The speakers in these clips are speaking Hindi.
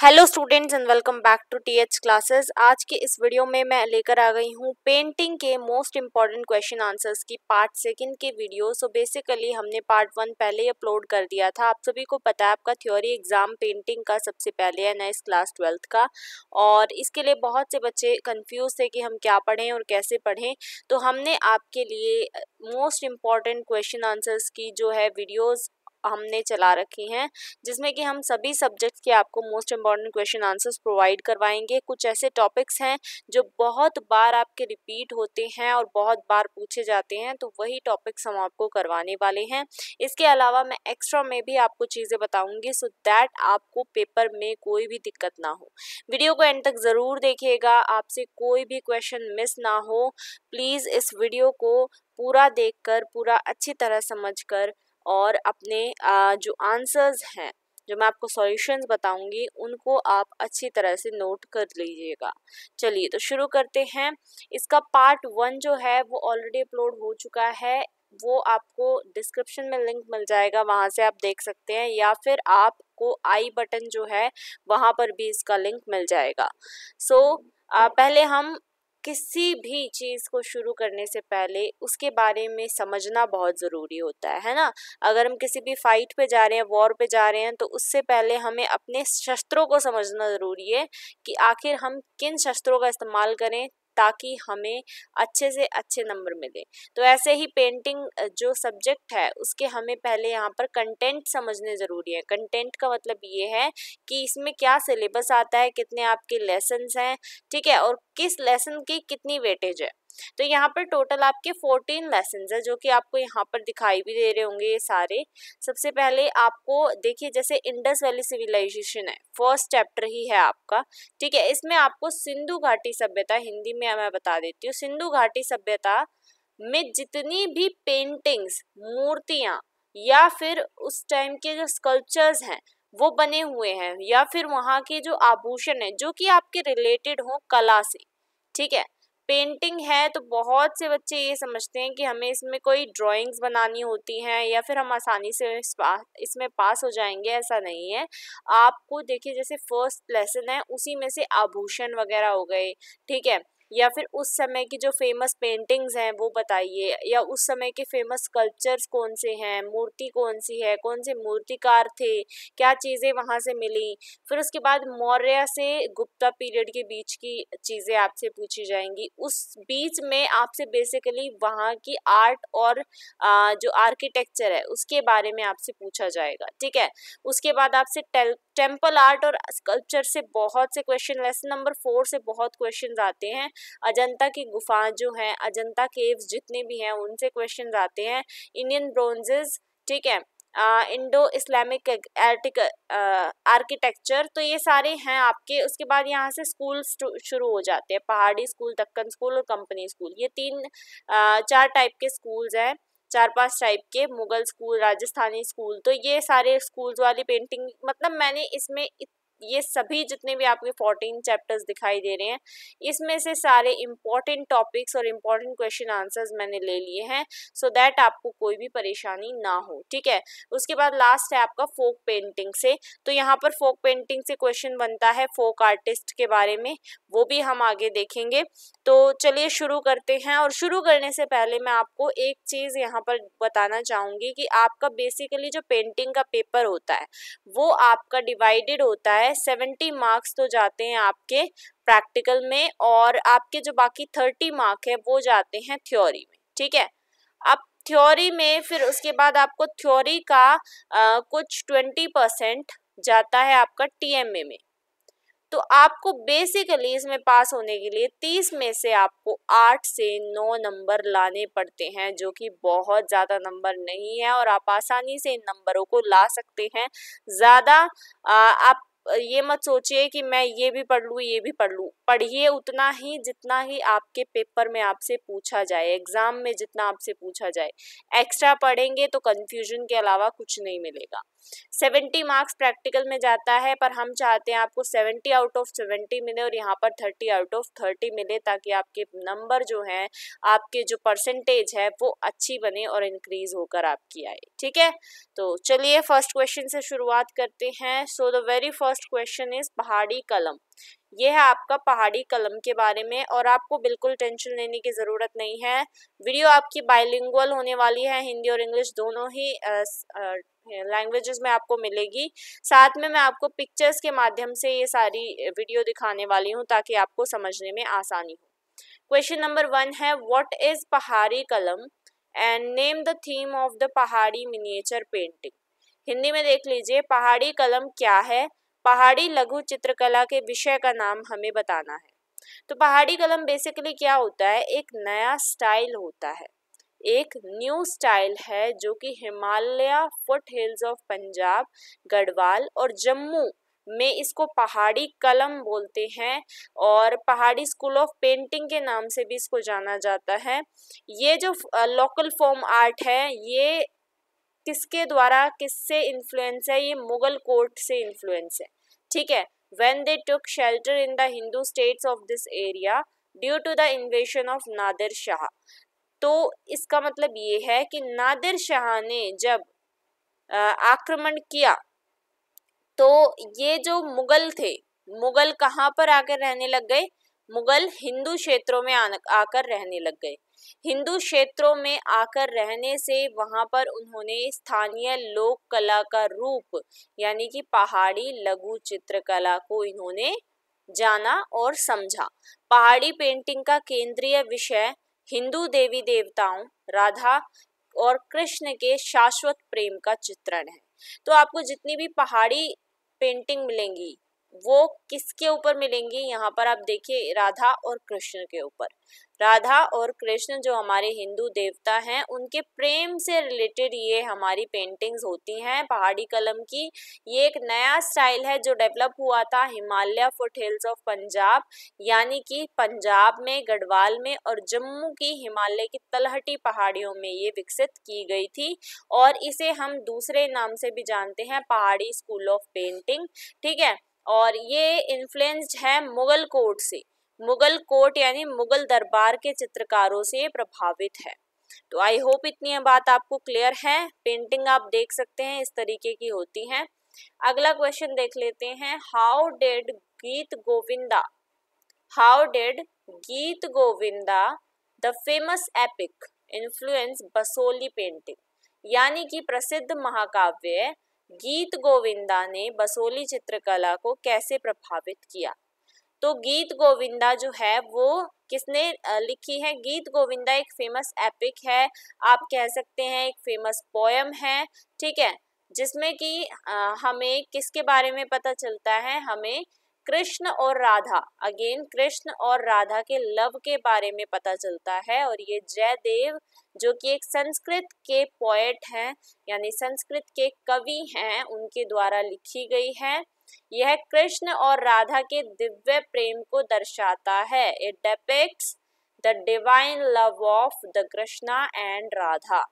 Hello students and welcome back to TH classes. आज के इस वीडियो में मैं लेकर आ गई हूँ पेंटिंग के मोस्ट इम्पॉर्टेंट क्वेश्चन आंसर्स की पार्ट सेकंड की वीडियो। सो बेसिकली हमने पार्ट 1 पहले ही अपलोड कर दिया था। आप सभी को पता है आपका थ्योरी एग्जाम पेंटिंग का सबसे पहले है नेक्स्ट क्लास 12th का, और इसके लिए बहुत से बच्चे कंफ्यूज थे कि हम क्या पढ़ें और कैसे पढ़ें। तो हमने आपके लिए मोस्ट इम्पॉर्टेंट क्वेश्चन आंसर्स की जो है वीडियोज़ हमने चला रखी हैं, जिसमें कि हम सभी सब्जेक्ट्स के आपको most important question answers provide करवाएंगे। कुछ ऐसे टॉपिक्स हैं जो बहुत बार आपके रिपीट होते हैं और बहुत बार पूछे जाते हैं, तो वही टॉपिक्स हम आपको करवाने वाले हैं। इसके अलावा मैं एक्स्ट्रा में भी आपको चीज़ें बताऊंगी सो दैट आपको पेपर में कोई भी दिक्कत ना हो। वीडियो को एंड तक ज़रूर देखिएगा, आपसे कोई भी क्वेश्चन मिस ना हो। प्लीज़ इस वीडियो को पूरा देखकर, पूरा अच्छी तरह समझकर और अपने जो आंसर्स हैं, जो मैं आपको सॉल्यूशंस बताऊंगी, उनको आप अच्छी तरह से नोट कर लीजिएगा। चलिए तो शुरू करते हैं। इसका पार्ट 1 जो है वो ऑलरेडी अपलोड हो चुका है, वो आपको डिस्क्रिप्शन में लिंक मिल जाएगा, वहाँ से आप देख सकते हैं, या फिर आपको आई बटन जो है वहाँ पर भी इसका लिंक मिल जाएगा। पहले हम किसी भी चीज़ को शुरू करने से पहले उसके बारे में समझना बहुत ज़रूरी होता है ना। अगर हम किसी भी फाइट पे जा रहे हैं, वॉर पे जा रहे हैं, तो उससे पहले हमें अपने शस्त्रों को समझना ज़रूरी है कि आखिर हम किन शस्त्रों का इस्तेमाल करें ताकि हमें अच्छे से अच्छे नंबर मिले। तो ऐसे ही पेंटिंग जो सब्जेक्ट है उसके हमें पहले यहाँ पर कंटेंट समझने ज़रूरी है। कंटेंट का मतलब ये है कि इसमें क्या सिलेबस आता है, कितने आपके लेसन्स हैं, ठीक है, और किस लेसन की कितनी वेटेज है। तो यहाँ पर टोटल आपके 14 लेसन्स है, जो कि आपको यहाँ पर दिखाई भी दे रहे होंगे ये सारे। सबसे पहले आपको देखिए, जैसे इंडस वैली सिविलाइजेशन है, फर्स्ट चैप्टर ही है आपका, ठीक है। इसमें आपको सिंधु घाटी सभ्यता, हिंदी में मैं बता देती हूँ, सिंधु घाटी सभ्यता में जितनी भी पेंटिंग्स, मूर्तियाँ या फिर उस टाइम के जो स्कल्पचर्स हैं वो बने हुए हैं, या फिर वहाँ के जो आभूषण है जो कि आपके रिलेटेड हो कला से, ठीक है। पेंटिंग है तो बहुत से बच्चे ये समझते हैं कि हमें इसमें कोई ड्राइंग्स बनानी होती हैं या फिर हम आसानी से इसमें पास हो जाएंगे, ऐसा नहीं है। आपको देखिए, जैसे फर्स्ट लेसन है उसी में से आभूषण वगैरह हो गए, ठीक है, या फिर उस समय की जो फेमस पेंटिंग्स हैं वो बताइए, या उस समय के फेमस स्कल्पचर्स कौन से हैं, मूर्ति कौन सी है, कौन से मूर्तिकार थे, क्या चीज़ें वहाँ से मिली। फिर उसके बाद मौर्य से गुप्ता पीरियड के बीच की चीज़ें आपसे पूछी जाएंगी। उस बीच में आपसे बेसिकली वहाँ की आर्ट और जो आर्किटेक्चर है उसके बारे में आपसे पूछा जाएगा, ठीक है। उसके बाद आपसे टेम्पल आर्ट और स्कल्पचर से बहुत से क्वेश्चन, लेसन नंबर 4 से बहुत क्वेश्चन आते हैं। अजंता की गुफा जो है, अजंता केव्स जितने भी हैं उनसे क्वेश्चन आते हैं। इंडियन ब्रोंजेस, ठीक है, इंडो इस्लामिक आर्किटेक्चर, तो ये सारे हैं आपके। उसके बाद यहाँ से स्कूल शुरू हो जाते हैं, पहाड़ी स्कूल, दक्कन स्कूल और कंपनी स्कूल। ये 4 टाइप के स्कूल्स हैं, 4-5 टाइप के, मुगल स्कूल, राजस्थानी स्कूल। तो ये सारे स्कूल्स वाली पेंटिंग, मतलब मैंने इसमें ये सभी जितने भी आपके 14 चैप्टर्स दिखाई दे रहे हैं, इसमें से सारे इम्पॉर्टेंट टॉपिक्स और इम्पॉर्टेंट क्वेश्चन आंसर्स मैंने ले लिए हैं, सो दैट आपको कोई भी परेशानी ना हो, ठीक है। उसके बाद लास्ट है आपका फोक पेंटिंग से। तो यहाँ पर फोक पेंटिंग से क्वेश्चन बनता है फोक आर्टिस्ट के बारे में, वो भी हम आगे देखेंगे। तो चलिए शुरू करते हैं। और शुरू करने से पहले मैं आपको एक चीज़ यहाँ पर बताना चाहूँगी कि आपका बेसिकली जो पेंटिंग का पेपर होता है वो आपका डिवाइडेड होता है। 70 मार्क्स तो जाते हैं आपके प्रैक्टिकल में, और आपके जो बाकी 30 मार्क है वो जाते हैं थ्योरी में, ठीक है। अब थ्योरी में फिर उसके बाद आपको थ्योरी का कुछ 20% जाता है आपका टीएमए में। तो आपको बेसिकली इसमें पास होने के लिए 30 में से आपको 8 से 9 नंबर लाने पड़ते हैं, जो कि बहुत ज़्यादा नंबर नहीं है, और आप आसानी से इन नंबरों को ला सकते हैं। ज़्यादा आप ये मत सोचिए कि मैं ये भी पढ़ लूँ ये भी पढ़ लूँ, पढ़िए उतना ही जितना ही आपके पेपर में आपसे पूछा जाए, एग्जाम में जितना आपसे पूछा जाए। एक्स्ट्रा पढ़ेंगे तो कंफ्यूजन के अलावा कुछ नहीं मिलेगा। 70 मार्क्स प्रैक्टिकल में जाता है, पर हम चाहते हैं आपको 70 आउट ऑफ 70 मिले और यहाँ पर 30 आउट ऑफ 30 मिले, ताकि आपके नंबर जो हैं, आपके जो परसेंटेज है वो अच्छी बने और इंक्रीज होकर आपकी आए, ठीक है। तो चलिए फर्स्ट क्वेश्चन से शुरुआत करते हैं। So the very first first question is पहाड़ी कलम। ये है आपका पहाड़ी कलम के बारे में, और आपको बिल्कुल टेंशन लेने की ज़रूरत नहीं है। वीडियो आपकी बाइलिंगुअल होने वाली है, हिंदी और इंग्लिश दोनों ही लैंग्वेजेस में आपको मिलेगी। साथ में मैं आपको पिक्चर्स के माध्यम से ये सारी वीडियो दिखाने वाली हूँ ताकि आपको समझने में आसानी हो। क्वेश्चन नंबर 1 है व्हाट इज पहाड़ी कलम and name the theme of the पहाड़ी मिनिएचर पेंटिंग। हिंदी में देख लीजिए, पहाड़ी कलम क्या है, पहाड़ी लघु चित्रकला के विषय का नाम हमें बताना है। तो पहाड़ी कलम बेसिकली क्या होता है, एक नया स्टाइल होता है, एक न्यू स्टाइल है जो कि Himalaya foot hills of Punjab, Garhwal और जम्मू में इसको पहाड़ी कलम बोलते हैं, और पहाड़ी स्कूल ऑफ पेंटिंग के नाम से भी इसको जाना जाता है। ये जो लोकल फॉर्म आर्ट है, ये किसके द्वारा, किससे इन्फ्लुएंस है, ये मुगल कोर्ट से इन्फ्लुएंस है। ठीक है, when they took shelter in the Hindu states of this area due to the invasion of Nadir Shah. तो इसका मतलब ये है कि नादिर शाह ने जब आक्रमण किया तो ये जो मुगल थे, मुगल कहाँ पर आकर रहने लग गए, मुगल हिंदू क्षेत्रों में आकर रहने लग गए। हिंदू क्षेत्रों में आकर रहने से वहां पर उन्होंने स्थानीय लोक कला का रूप यानी कि पहाड़ी लघु चित्रकला को इन्होंने जाना और समझा। पहाड़ी पेंटिंग का केंद्रीय विषय हिंदू देवी देवताओं, राधा और कृष्ण के शाश्वत प्रेम का चित्रण है। तो आपको जितनी भी पहाड़ी पेंटिंग मिलेंगी वो किसके ऊपर मिलेंगी, यहाँ पर आप देखिए राधा और कृष्ण के ऊपर। राधा और कृष्ण जो हमारे हिंदू देवता हैं, उनके प्रेम से रिलेटेड ये हमारी पेंटिंग्स होती हैं पहाड़ी कलम की। ये एक नया स्टाइल है जो डेवलप हुआ था Himalaya foot hills of Punjab, यानी कि पंजाब में, गढ़वाल में और जम्मू की हिमालय की तलहटी पहाड़ियों में ये विकसित की गई थी, और इसे हम दूसरे नाम से भी जानते हैं, पहाड़ी स्कूल ऑफ पेंटिंग। ठीक है, और ये इन्फ्लुएंस्ड है मुगल कोर्ट से। मुगल कोर्ट यानी मुगल दरबार के चित्रकारों से प्रभावित है। तो आई होप इतनी बात आपको क्लियर है। पेंटिंग आप देख सकते हैं इस तरीके की होती हैं। अगला क्वेश्चन देख लेते हैं, हाउ डिड गीत Govinda the famous epic influence Basoli painting. यानी कि प्रसिद्ध महाकाव्य गीत गोविंदा ने बसोली चित्रकला को कैसे प्रभावित किया। तो गीत गोविंदा जो है वो किसने लिखी है, गीत गोविंदा एक फेमस एपिक है, आप कह सकते हैं एक फेमस पोयम है। ठीक है, जिसमें कि हमें किसके बारे में पता चलता है, हमें कृष्ण और राधा, अगेन कृष्ण और राधा के लव के बारे में पता चलता है। और ये जयदेव जो कि एक संस्कृत के पोएट हैं यानी संस्कृत के कवि हैं, उनके द्वारा लिखी गई है। यह कृष्ण और राधा के दिव्य प्रेम को दर्शाता है। It depicts the divine love of the Krishna and Radha.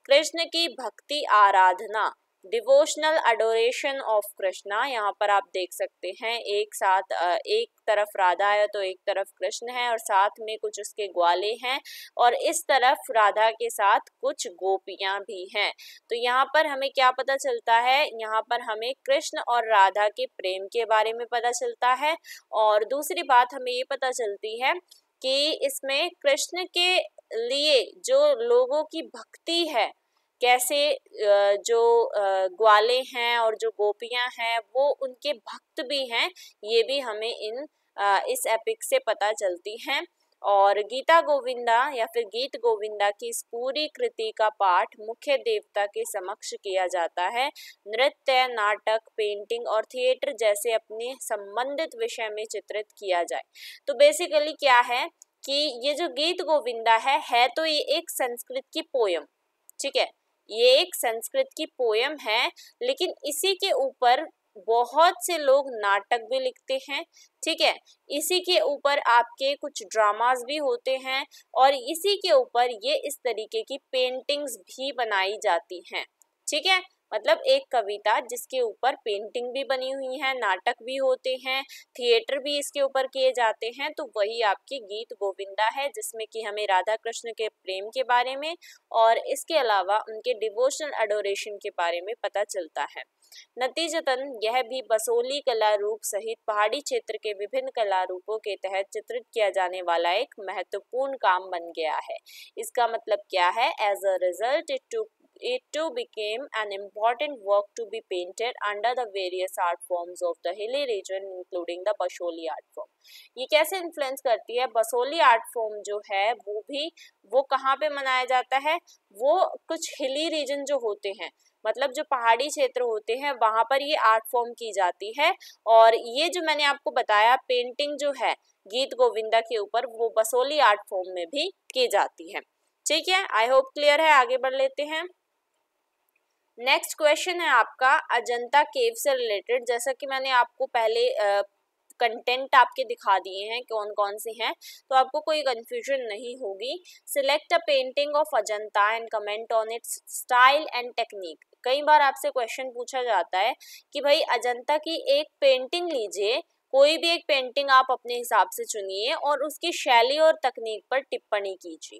Krishna की भक्ति आराधना, डिवोशनल अडोरेशन ऑफ कृष्णा। यहाँ पर आप देख सकते हैं एक साथ एक तरफ राधा है तो एक तरफ कृष्ण है, और साथ में कुछ उसके ग्वाले हैं, और इस तरफ राधा के साथ कुछ गोपियां भी हैं। तो यहाँ पर हमें क्या पता चलता है, यहाँ पर हमें कृष्ण और राधा के प्रेम के बारे में पता चलता है। और दूसरी बात हमें ये पता चलती है कि इसमें कृष्ण के लिए जो लोगों की भक्ति है, कैसे जो ग्वाले हैं और जो गोपियां हैं वो उनके भक्त भी हैं, ये भी हमें इस एपिक से पता चलती हैं। और गीता गोविंदा या फिर गीत गोविंदा की इस पूरी कृति का पाठ मुख्य देवता के समक्ष किया जाता है। नृत्य, नाटक, पेंटिंग और थिएटर जैसे अपने संबंधित विषय में चित्रित किया जाए। तो बेसिकली क्या है कि ये जो गीत गोविंदा है तो ये एक संस्कृत की पोयम। ठीक है, ये एक संस्कृत की पोयम है, लेकिन इसी के ऊपर बहुत से लोग नाटक भी लिखते हैं। ठीक है, इसी के ऊपर आपके कुछ ड्रामास भी होते हैं, और इसी के ऊपर ये इस तरीके की पेंटिंग्स भी बनाई जाती हैं। ठीक है, मतलब एक कविता जिसके ऊपर पेंटिंग भी बनी हुई है, नाटक भी होते हैं, थिएटर भी इसके ऊपर किए जाते हैं। तो वही आपकी गीत गोविंदा है, जिसमें कि हमें राधा कृष्ण के प्रेम के बारे में और इसके अलावा उनके डिवोशनल एडोरेशन के बारे में पता चलता है। नतीजतन यह भी बसोली कला रूप सहित पहाड़ी क्षेत्र के विभिन्न कला रूपों के तहत चित्रित किया जाने वाला एक महत्वपूर्ण काम बन गया है। इसका मतलब क्या है? As a result it too became an important work to be painted under the various art forms of the hilly region including the Basoli art form। ये कैसे इन्फ्लुएंस करती है? बसोली आर्ट फॉर्म जो है वो कहाँ पे मनाया जाता है? वो कुछ हिली रीजन जो होते हैं, मतलब जो पहाड़ी क्षेत्र होते हैं, वहां पर ये आर्ट फॉर्म की जाती है। और ये जो मैंने आपको बताया पेंटिंग जो है गीत गोविंदा के ऊपर, वो बसोली आर्ट फॉर्म में भी की जाती है। ठीक है, आई होप क्लियर है। आगे बढ़ लेते हैं। नेक्स्ट क्वेश्चन है आपका अजंता केव से रिलेटेड। जैसा कि मैंने आपको पहले कंटेंट आपके दिखा दिए हैं कौन कौन से हैं, तो आपको कोई कंफ्यूजन नहीं होगी। Select a painting of Ajanta and comment on it's style and technique. कई बार आपसे क्वेश्चन पूछा जाता है कि भाई अजंता की एक पेंटिंग लीजिए, कोई भी एक पेंटिंग आप अपने हिसाब से चुनिए और उसकी शैली और तकनीक पर टिप्पणी कीजिए।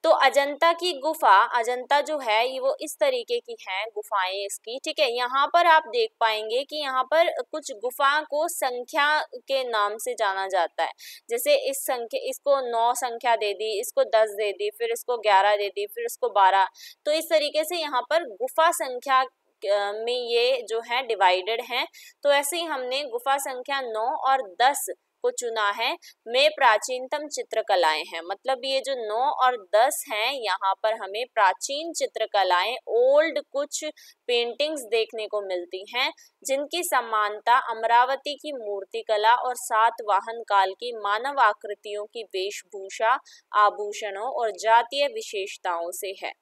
तो अजंता की गुफा, अजंता जो है ये वो इस तरीके की हैं गुफाएं इसकी। ठीक है, यहाँ पर आप देख पाएंगे कि यहाँ पर कुछ गुफा को संख्या के नाम से जाना जाता है। जैसे इस संख्या, इसको 9 संख्या दे दी, इसको 10 दे दी, फिर इसको 11 दे दी, फिर इसको 12। तो इस तरीके से यहाँ पर गुफा संख्या में ये जो है डिवाइडेड हैं। तो ऐसे ही हमने गुफा संख्या 9 और 10 को चुना है में प्राचीनतम चित्रकलाएं हैं। मतलब ये जो 9 और 10 हैं, यहाँ पर हमें प्राचीन चित्रकलाएं, ओल्ड कुछ पेंटिंग्स देखने को मिलती हैं, जिनकी समानता अमरावती की मूर्तिकला और सातवाहन काल की मानव आकृतियों की वेशभूषा, आभूषणों और जातीय विशेषताओं से है।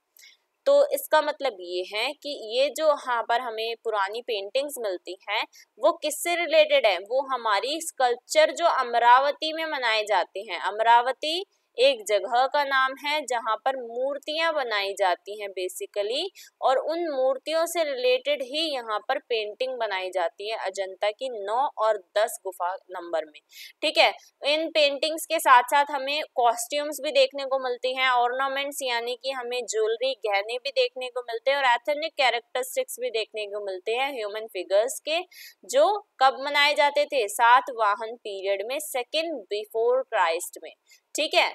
तो इसका मतलब ये है कि ये जो यहाँ पर हमें पुरानी पेंटिंग्स मिलती हैं वो किससे रिलेटेड है? वो हमारी स्कल्पचर जो अमरावती में मनाए जाते हैं। अमरावती एक जगह का नाम है जहाँ पर मूर्तियां बनाई जाती हैं बेसिकली, और उन मूर्तियों से रिलेटेड ही यहाँ पर पेंटिंग बनाई जाती है अजंता की 9 और 10 गुफा नंबर में। ठीक है, इन पेंटिंग्स के साथ साथ हमें कॉस्ट्यूम्स भी देखने को मिलती हैं, ऑर्नामेंट्स यानी कि हमें ज्वेलरी, गहने भी देखने को मिलते हैं, और एथनिक कैरेक्टरिस्टिक्स भी देखने को मिलते हैं ह्यूमन फिगर्स के, जो कब मनाए जाते थे? सातवाहन पीरियड में, सेकेंड बिफोर क्राइस्ट में। ठीक है,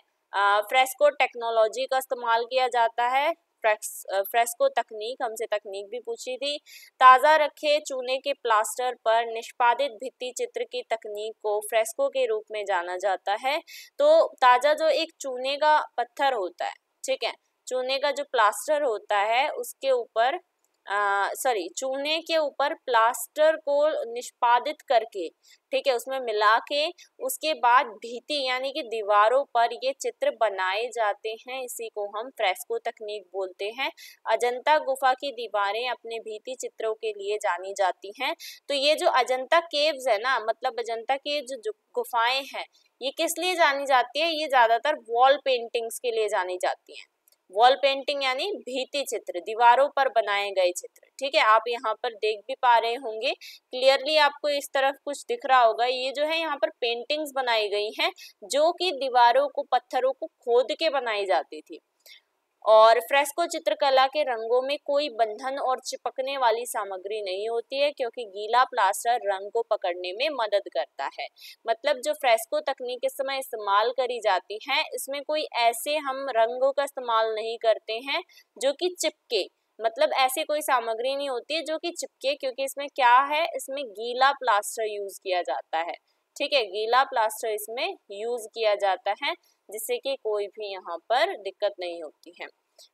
फ्रेस्को टेक्नोलॉजी का इस्तेमाल किया जाता है। फ्रेस्को तकनीक, हमसे तकनीक भी पूछी थी। ताज़ा रखे चूने के प्लास्टर पर निष्पादित भित्ति चित्र की तकनीक को फ्रेस्को के रूप में जाना जाता है। तो ताज़ा जो एक चूने का पत्थर होता है, ठीक है, चूने का जो प्लास्टर होता है उसके ऊपर चूने के ऊपर प्लास्टर को निष्पादित करके, ठीक है, उसमें मिला के उसके बाद भित्ति यानी कि दीवारों पर ये चित्र बनाए जाते हैं। इसी को हम फ्रेस्को तकनीक बोलते हैं। अजंता गुफा की दीवारें अपने भित्ति चित्रों के लिए जानी जाती हैं। तो ये जो अजंता केव्स है ना, मतलब अजंता की जो गुफाएं हैं, ये किस लिए जानी जाती है? ये ज्यादातर वॉल पेंटिंग्स के लिए जानी जाती हैं। वॉल पेंटिंग यानी भित्ति चित्र, दीवारों पर बनाए गए चित्र। ठीक है, आप यहाँ पर देख भी पा रहे होंगे क्लियरली, आपको इस तरफ कुछ दिख रहा होगा। ये जो है यहाँ पर पेंटिंग्स बनाई गई हैं जो कि दीवारों को, पत्थरों को खोद के बनाई जाती थी। और फ्रेस्को चित्रकला के रंगों में कोई बंधन और चिपकने वाली सामग्री नहीं होती है, क्योंकि गीला प्लास्टर रंग को पकड़ने में मदद करता है। मतलब जो फ्रेस्को तकनीक इस समय इस्तेमाल करी जाती है, इसमें कोई ऐसे हम रंगों का इस्तेमाल नहीं करते हैं जो कि चिपके, मतलब ऐसे कोई सामग्री नहीं होती है जो कि चिपके, क्योंकि इसमें क्या है, इसमें गीला प्लास्टर यूज किया जाता है। ठीक है, गीला प्लास्टर इसमें यूज किया जाता है, जिससे कि कोई भी यहाँ पर दिक्कत नहीं होती है।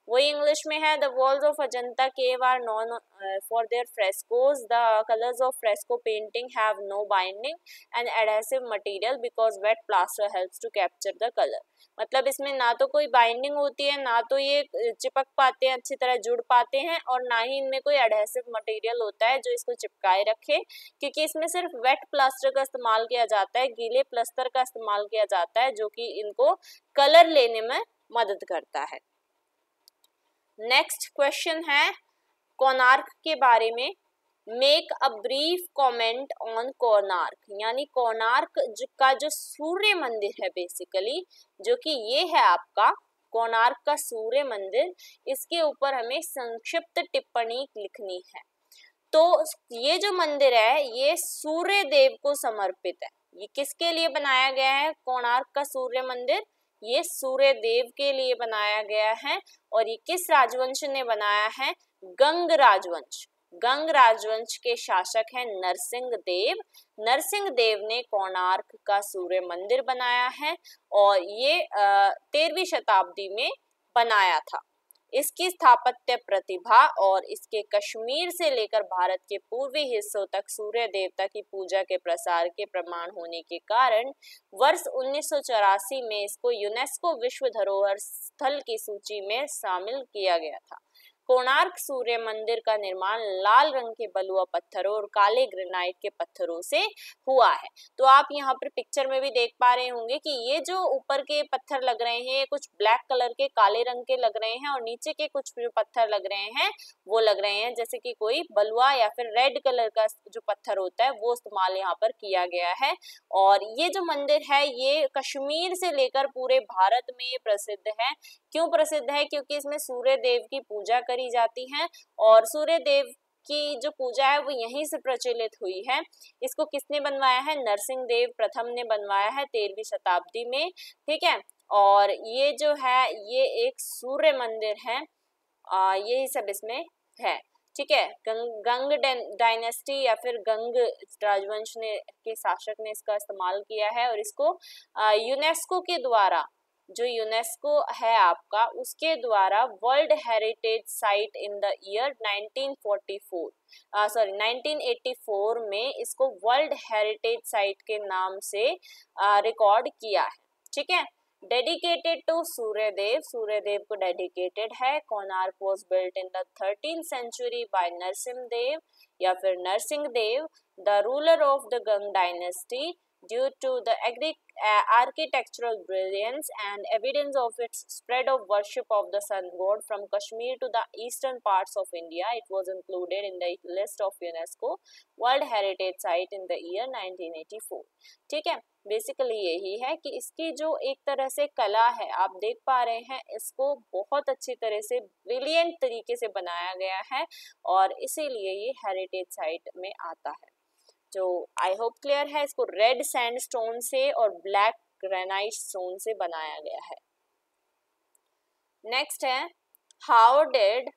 वही इंग्लिश में है, the walls of Ajanta cave are known for their frescoes, the colours of fresco painting have no binding and adhesive material because wet plaster helps to capture the colour. मतलब इसमें ना तो कोई बाइंडिंग होती है, ना तो ये चिपक पाते हैं, अच्छी तरह जुड़ पाते हैं, और ना ही इनमें कोई एडहेसिव मटेरियल होता है जो इसको चिपकाए रखे, क्योंकि इसमें सिर्फ वेट प्लास्टर का इस्तेमाल किया जाता है, गीले प्लास्टर का इस्तेमाल किया जाता है, जो कि इनको कलर लेने में मदद करता है। नेक्स्ट क्वेश्चन है कोणार्क के बारे में। Make a brief comment on Konark, यानी कोणार्क का जो सूर्य मंदिर है बेसिकली, जो कि ये है आपका कोणार्क का सूर्य मंदिर, इसके ऊपर हमें संक्षिप्त टिप्पणी लिखनी है। तो ये जो मंदिर है ये सूर्य देव को समर्पित है। ये किसके लिए बनाया गया है? कोणार्क का सूर्य मंदिर ये सूर्य देव के लिए बनाया गया है। और ये किस राजवंश ने बनाया है? गंग राजवंश। गंग राजवंश के शासक हैं नरसिंह देव। नरसिंह देव ने कोणार्क का सूर्य मंदिर बनाया है और ये 13वीं शताब्दी में बनाया था। इसकी स्थापत्य प्रतिभा और इसके कश्मीर से लेकर भारत के पूर्वी हिस्सों तक सूर्य देवता की पूजा के प्रसार के प्रमाण होने के कारण वर्ष 1984 में इसको यूनेस्को विश्व धरोहर स्थल की सूची में शामिल किया गया था। कोणार्क सूर्य मंदिर का निर्माण लाल रंग के बलुआ पत्थरों और काले ग्रेनाइट के पत्थरों से हुआ है। तो आप यहाँ पर पिक्चर में भी देख पा रहे होंगे कि ये जो ऊपर के पत्थर लग रहे हैं ये कुछ ब्लैक कलर के काले रंग के लग रहे हैं और नीचे के कुछ जो पत्थर लग रहे हैं वो लग रहे हैं जैसे कि कोई बलुआ या फिर रेड कलर का जो पत्थर होता है वो इस्तेमाल यहाँ पर किया गया है। और ये जो मंदिर है ये कश्मीर से लेकर पूरे भारत में प्रसिद्ध है। क्यों प्रसिद्ध है? क्योंकि इसमें सूर्य देव की पूजा करी जाती है और सूर्य देव की जो पूजा है वो यहीं से प्रचलित हुई है। इसको किसने बनवाया है? नरसिंह देव प्रथम ने बनवाया है 13वीं शताब्दी में। ठीक है, और ये जो है ये एक सूर्य मंदिर है, यही सब इसमें है। ठीक है, गंग डायनेस्टी या फिर गंग राजवंश ने के शासक ने इसका इस्तेमाल किया है और इसको यूनेस्को के द्वारा, जो यूनेस्को है आपका, उसके द्वारा world heritage site in the year 1984 में इसको वर्ल्ड हेरिटेज साइट के नाम से रिकॉर्ड किया है। ठीक है, डेडिकेटेड टू सूर्यदेव, सूर्यदेव को डेडिकेटेड है। Konark was built in the 13th century by Narasimha Deva या फिर Narasimha Deva, the ruler of the Ganga dynasty, due to the architectural brilliance and evidence of its spread of worship of the sun god from Kashmir to the eastern parts of India. It was included in the list of UNESCO World Heritage Site in the year 1984. ठीक है, बेसिकली यही है कि इसकी जो एक तरह से कला है आप देख पा रहे हैं, इसको बहुत अच्छी तरह से ब्रिलियंट तरीके से बनाया गया है और इसीलिए ये हेरिटेज साइट में आता है। जो आई होप क्लियर है। इसको रेड सैंडस्टोन से और ब्लैक ग्रेनाइट स्टोन से बनाया गया है। नेक्स्ट है how did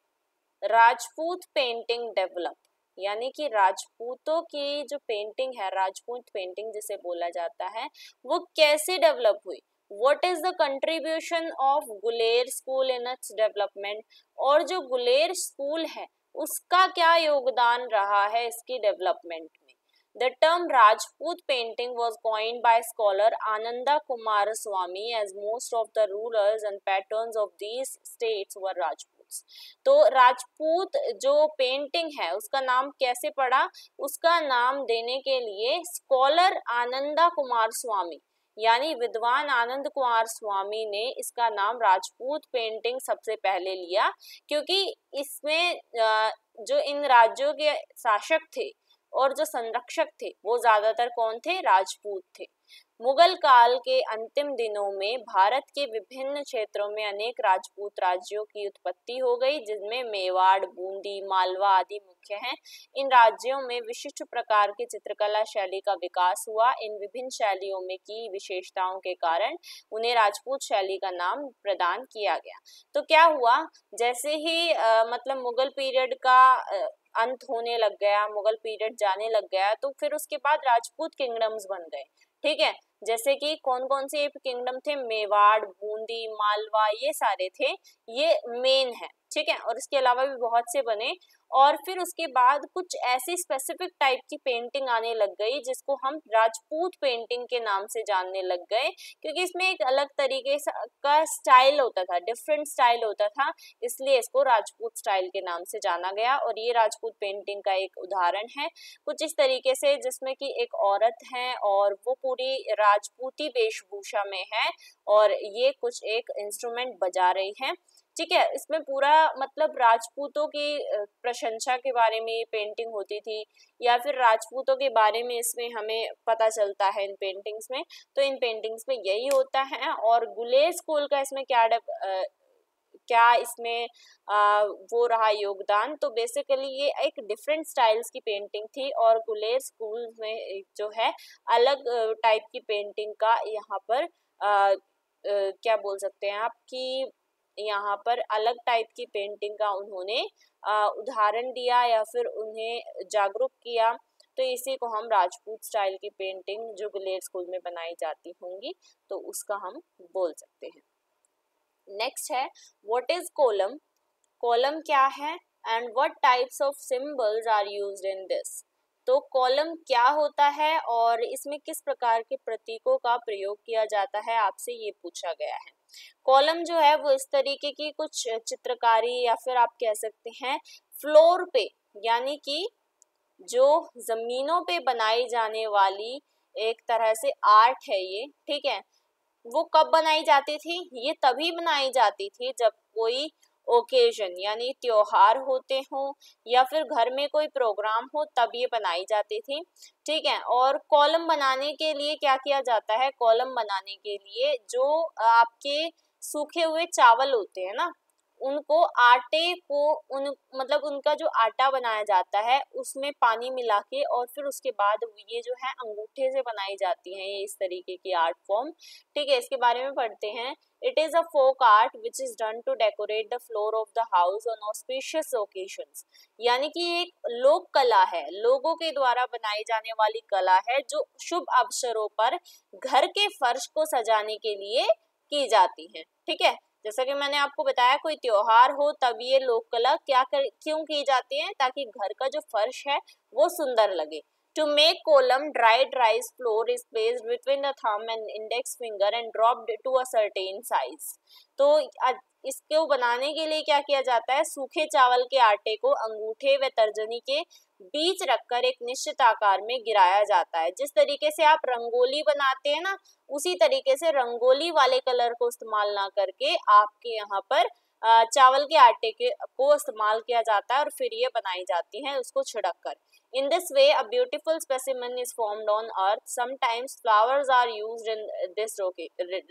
Rajput painting develop, यानी कि राजपूतों की जो पेंटिंग है, राजपूत पेंटिंग जिसे बोला जाता है, वो कैसे डेवलप हुई। What is the contribution of Guler school in its development, और जो गुलेर स्कूल है उसका क्या योगदान रहा है इसकी डेवलपमेंट में। The term Rajput painting was coined by scholar Ananda Kumaraswamy as most of the rulers and patrons of these states were Rajputs. तो राजपूत जो पेंटिंग है उसका नाम कैसे पड़ा? उसका नाम देने के लिए स्कॉलर आनंदा कुमार स्वामी यानी विद्वान आनंद कुमार स्वामी ने इसका नाम राजपूत पेंटिंग सबसे पहले लिया, क्योंकि इसमें जो इन राज्यों के शासक थे और जो संरक्षक थे वो ज्यादातर कौन थे? राजपूत थे। मुगल काल के अंतिम दिनों में भारत के विभिन्न क्षेत्रों में अनेक राजपूत राज्यों की उत्पत्ति हो गई, जिनमें मेवाड़, बूंदी, मालवा आदि मुख्य हैं। इन राज्यों में विशिष्ट प्रकार की चित्रकला शैली का विकास हुआ। इन विभिन्न शैलियों में की विशेषताओं के कारण उन्हें राजपूत शैली का नाम प्रदान किया गया। तो क्या हुआ, जैसे ही मतलब मुगल पीरियड का अंत होने लग गया, मुगल पीरियड जाने लग गया, तो फिर उसके बाद राजपूत किंगडम्स बन गए। ठीक है, जैसे कि कौन कौन से किंगडम थे? मेवाड़, बूंदी, मालवा, ये सारे थे, ये मेन है। ठीक है, और इसके अलावा भी बहुत से बने। और फिर उसके बाद कुछ ऐसी स्पेसिफिक टाइप की पेंटिंग आने लग गई जिसको हम राजपूत पेंटिंग के नाम से जानने लग गए, क्योंकि इसमें एक अलग तरीके का स्टाइल होता था, डिफरेंट स्टाइल होता था, इसलिए इसको राजपूत स्टाइल के नाम से जाना गया। और ये राजपूत पेंटिंग का एक उदाहरण है कुछ इस तरीके से, जिसमें कि एक औरत है और वो पूरी राजपूती वेशभूषा में है और ये कुछ एक इंस्ट्रूमेंट बजा रही है। ठीक है, इसमें पूरा मतलब राजपूतों की प्रशंसा के बारे में पेंटिंग होती थी या फिर राजपूतों के बारे में इसमें हमें पता चलता है इन पेंटिंग्स में। तो इन पेंटिंग्स में यही होता है। और गुलेर स्कूल का इसमें क्या इसमें वो रहा योगदान। तो बेसिकली ये एक डिफरेंट स्टाइल्स की पेंटिंग थी और गुलेर स्कूल में जो है अलग टाइप की पेंटिंग का यहाँ पर क्या बोल सकते हैं आप कि यहाँ पर अलग टाइप की पेंटिंग का उन्होंने उदाहरण दिया या फिर उन्हें जागरूक किया। तो इसी को हम राजपूत स्टाइल की पेंटिंग जो गुलेर स्कूल में बनाई जाती होंगी तो उसका हम बोल सकते हैं। नेक्स्ट है व्हाट इज कोलम। कॉलम क्या है and what types of symbols are used in this. तो कॉलम क्या होता है और इसमें किस प्रकार के प्रतीकों का प्रयोग किया जाता है, आपसे ये पूछा गया है। कॉलम जो है वो इस तरीके की कुछ चित्रकारी या फिर आप कह सकते हैं फ्लोर पे, यानी कि जो जमीनों पे बनाई जाने वाली एक तरह से आर्ट है ये, ठीक है। वो कब बनाई जाती थी, ये तभी बनाई जाती थी जब कोई ओकेजन यानी त्योहार होते हो या फिर घर में कोई प्रोग्राम हो तब ये बनाई जाती थी, ठीक है। और कॉलम बनाने के लिए क्या किया जाता है, कॉलम बनाने के लिए जो आपके सूखे हुए चावल होते हैं ना, उनको आटे को मतलब उनका जो आटा बनाया जाता है उसमें पानी मिला के और फिर उसके बाद ये जो है अंगूठे से बनाई जाती है ये इस तरीके की आर्ट फॉर्म, ठीक है। इसके बारे में पढ़ते हैं। It is a folk art which is done to decorate the floor of the house on auspicious occasions. यानी कि एक लोक कला है, लोगों के द्वारा बनाई जाने वाली कला है जो शुभ अवसरों पर घर के फर्श को सजाने के लिए की जाती है, ठीक है। जैसा कि मैंने आपको बताया कोई त्योहार हो तब ये लोक कला क्यों की जाती है, ताकि घर का जो फर्श है वो सुंदर लगे। To make column, dried rice flour is placed between the thumb and index finger and dropped to a certain size. तो इसको बनाने के लिए क्या किया जाता है, सूखे चावल के आटे को अंगूठे व तर्जनी के बीच रखकर एक निश्चित आकार में गिराया जाता है। जिस तरीके से आप रंगोली बनाते हैं ना, उसी तरीके से रंगोली वाले कलर को इस्तेमाल ना करके आपके यहाँ पर चावल के आटे को इस्तेमाल किया जाता है और फिर ये बनाई जाती है उसको छिड़क कर। In this way, a beautiful specimen is formed on earth. Sometimes flowers are used in this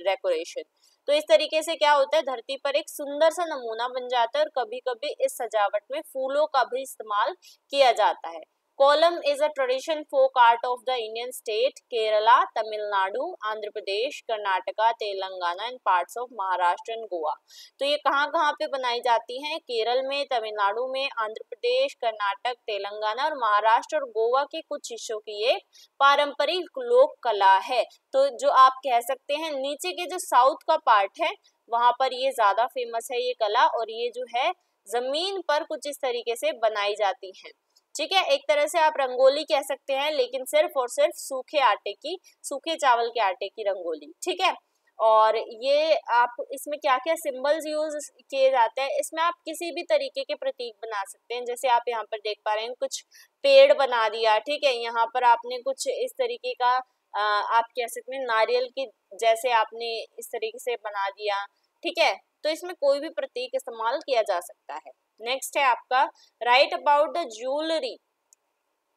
decoration. तो इस तरीके से क्या होता है, धरती पर एक सुंदर सा नमूना बन जाता है और कभी कभी इस सजावट में फूलों का भी इस्तेमाल किया जाता है। Kolam is a tradition folk art of the Indian state Kerala, Tamil Nadu, Andhra Pradesh, Karnataka, Telangana and parts of Maharashtra and Goa. तो ये कहाँ पे बनाई जाती हैं, केरल में, तमिलनाडु में, आंध्र प्रदेश, कर्नाटक, तेलंगाना और महाराष्ट्र और गोवा के कुछ हिस्सों की एक पारंपरिक लोक कला है। तो जो आप कह सकते हैं नीचे के जो साउथ का पार्ट है वहां पर ये ज्यादा फेमस है ये कला, और ये जो है जमीन पर कुछ इस तरीके से बनाई जाती है, ठीक है। एक तरह से आप रंगोली कह सकते हैं, लेकिन सिर्फ और सिर्फ सूखे चावल के आटे की रंगोली, ठीक है। और ये आप इसमें क्या क्या सिंबल्स यूज किए जाते हैं, इसमें आप किसी भी तरीके के प्रतीक बना सकते हैं। जैसे आप यहाँ पर देख पा रहे हैं कुछ पेड़ बना दिया, ठीक है। यहाँ पर आपने कुछ इस तरीके का आप कह सकते हैं नारियल की जैसे आपने इस तरीके से बना दिया, ठीक है। तो इसमें कोई भी प्रतीक इस्तेमाल किया जा सकता है। नेक्स्ट है आपका write about the jewellery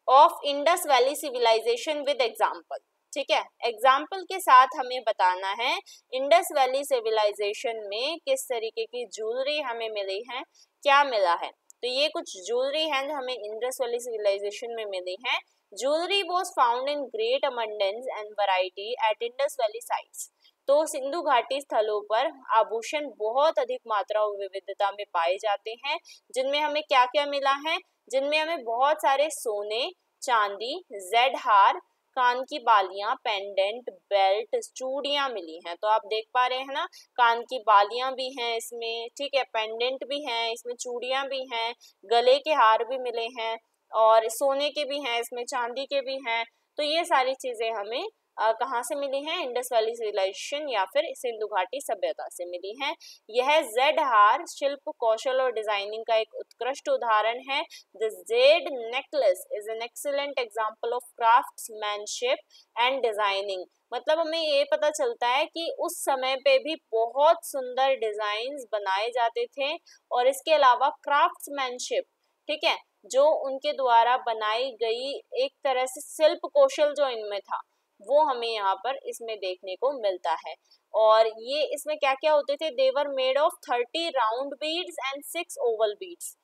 of Indus valley civilization with example, ठीक है। एग्जाम्पल के साथ हमें बताना है इंडस वैली सिविलाइजेशन में किस तरीके की ज्वेलरी हमें मिली है, क्या मिला है। तो ये कुछ ज्वेलरी है जो हमें इंडस वैली सिविलाइजेशन में मिली है। Jewellery was found in great abundance and variety at Indus valley sites. तो सिंधु घाटी स्थलों पर आभूषण बहुत अधिक मात्रा और विविधता में पाए जाते हैं, जिनमें हमें क्या क्या मिला है, जिनमें हमें बहुत सारे सोने, चांदी, जेड हार, कान की बालियां, पेंडेंट, बेल्ट, चूड़ियां मिली हैं। तो आप देख पा रहे हैं ना, कान की बालियां भी हैं इसमें, ठीक है, पेंडेंट भी हैं इसमें, चूड़ियां भी हैं, गले के हार भी मिले हैं और सोने के भी हैं इसमें, चांदी के भी हैं। तो ये सारी चीजें हमें कहाँ से मिली हैं, इंडस वैली सिविलाइजेशन या फिर सिंधु घाटी सभ्यता से मिली हैं। यह जेड हार शिल्प कौशल और डिजाइनिंग का एक उत्कृष्ट उदाहरण है। The Z necklace is an excellent example of craftsmanship and designing. मतलब हमें ये पता चलता है कि उस समय पे भी बहुत सुंदर डिजाइन्स बनाए जाते थे और इसके अलावा क्राफ्ट्समैनशिप, ठीक है, जो उनके द्वारा बनाई गई एक तरह से शिल्प कौशल जो इनमें था वो हमें यहाँ पर इसमें देखने को मिलता है। और ये इसमें क्या क्या होते थे, they were made of 30 round beads and 6 oval beads.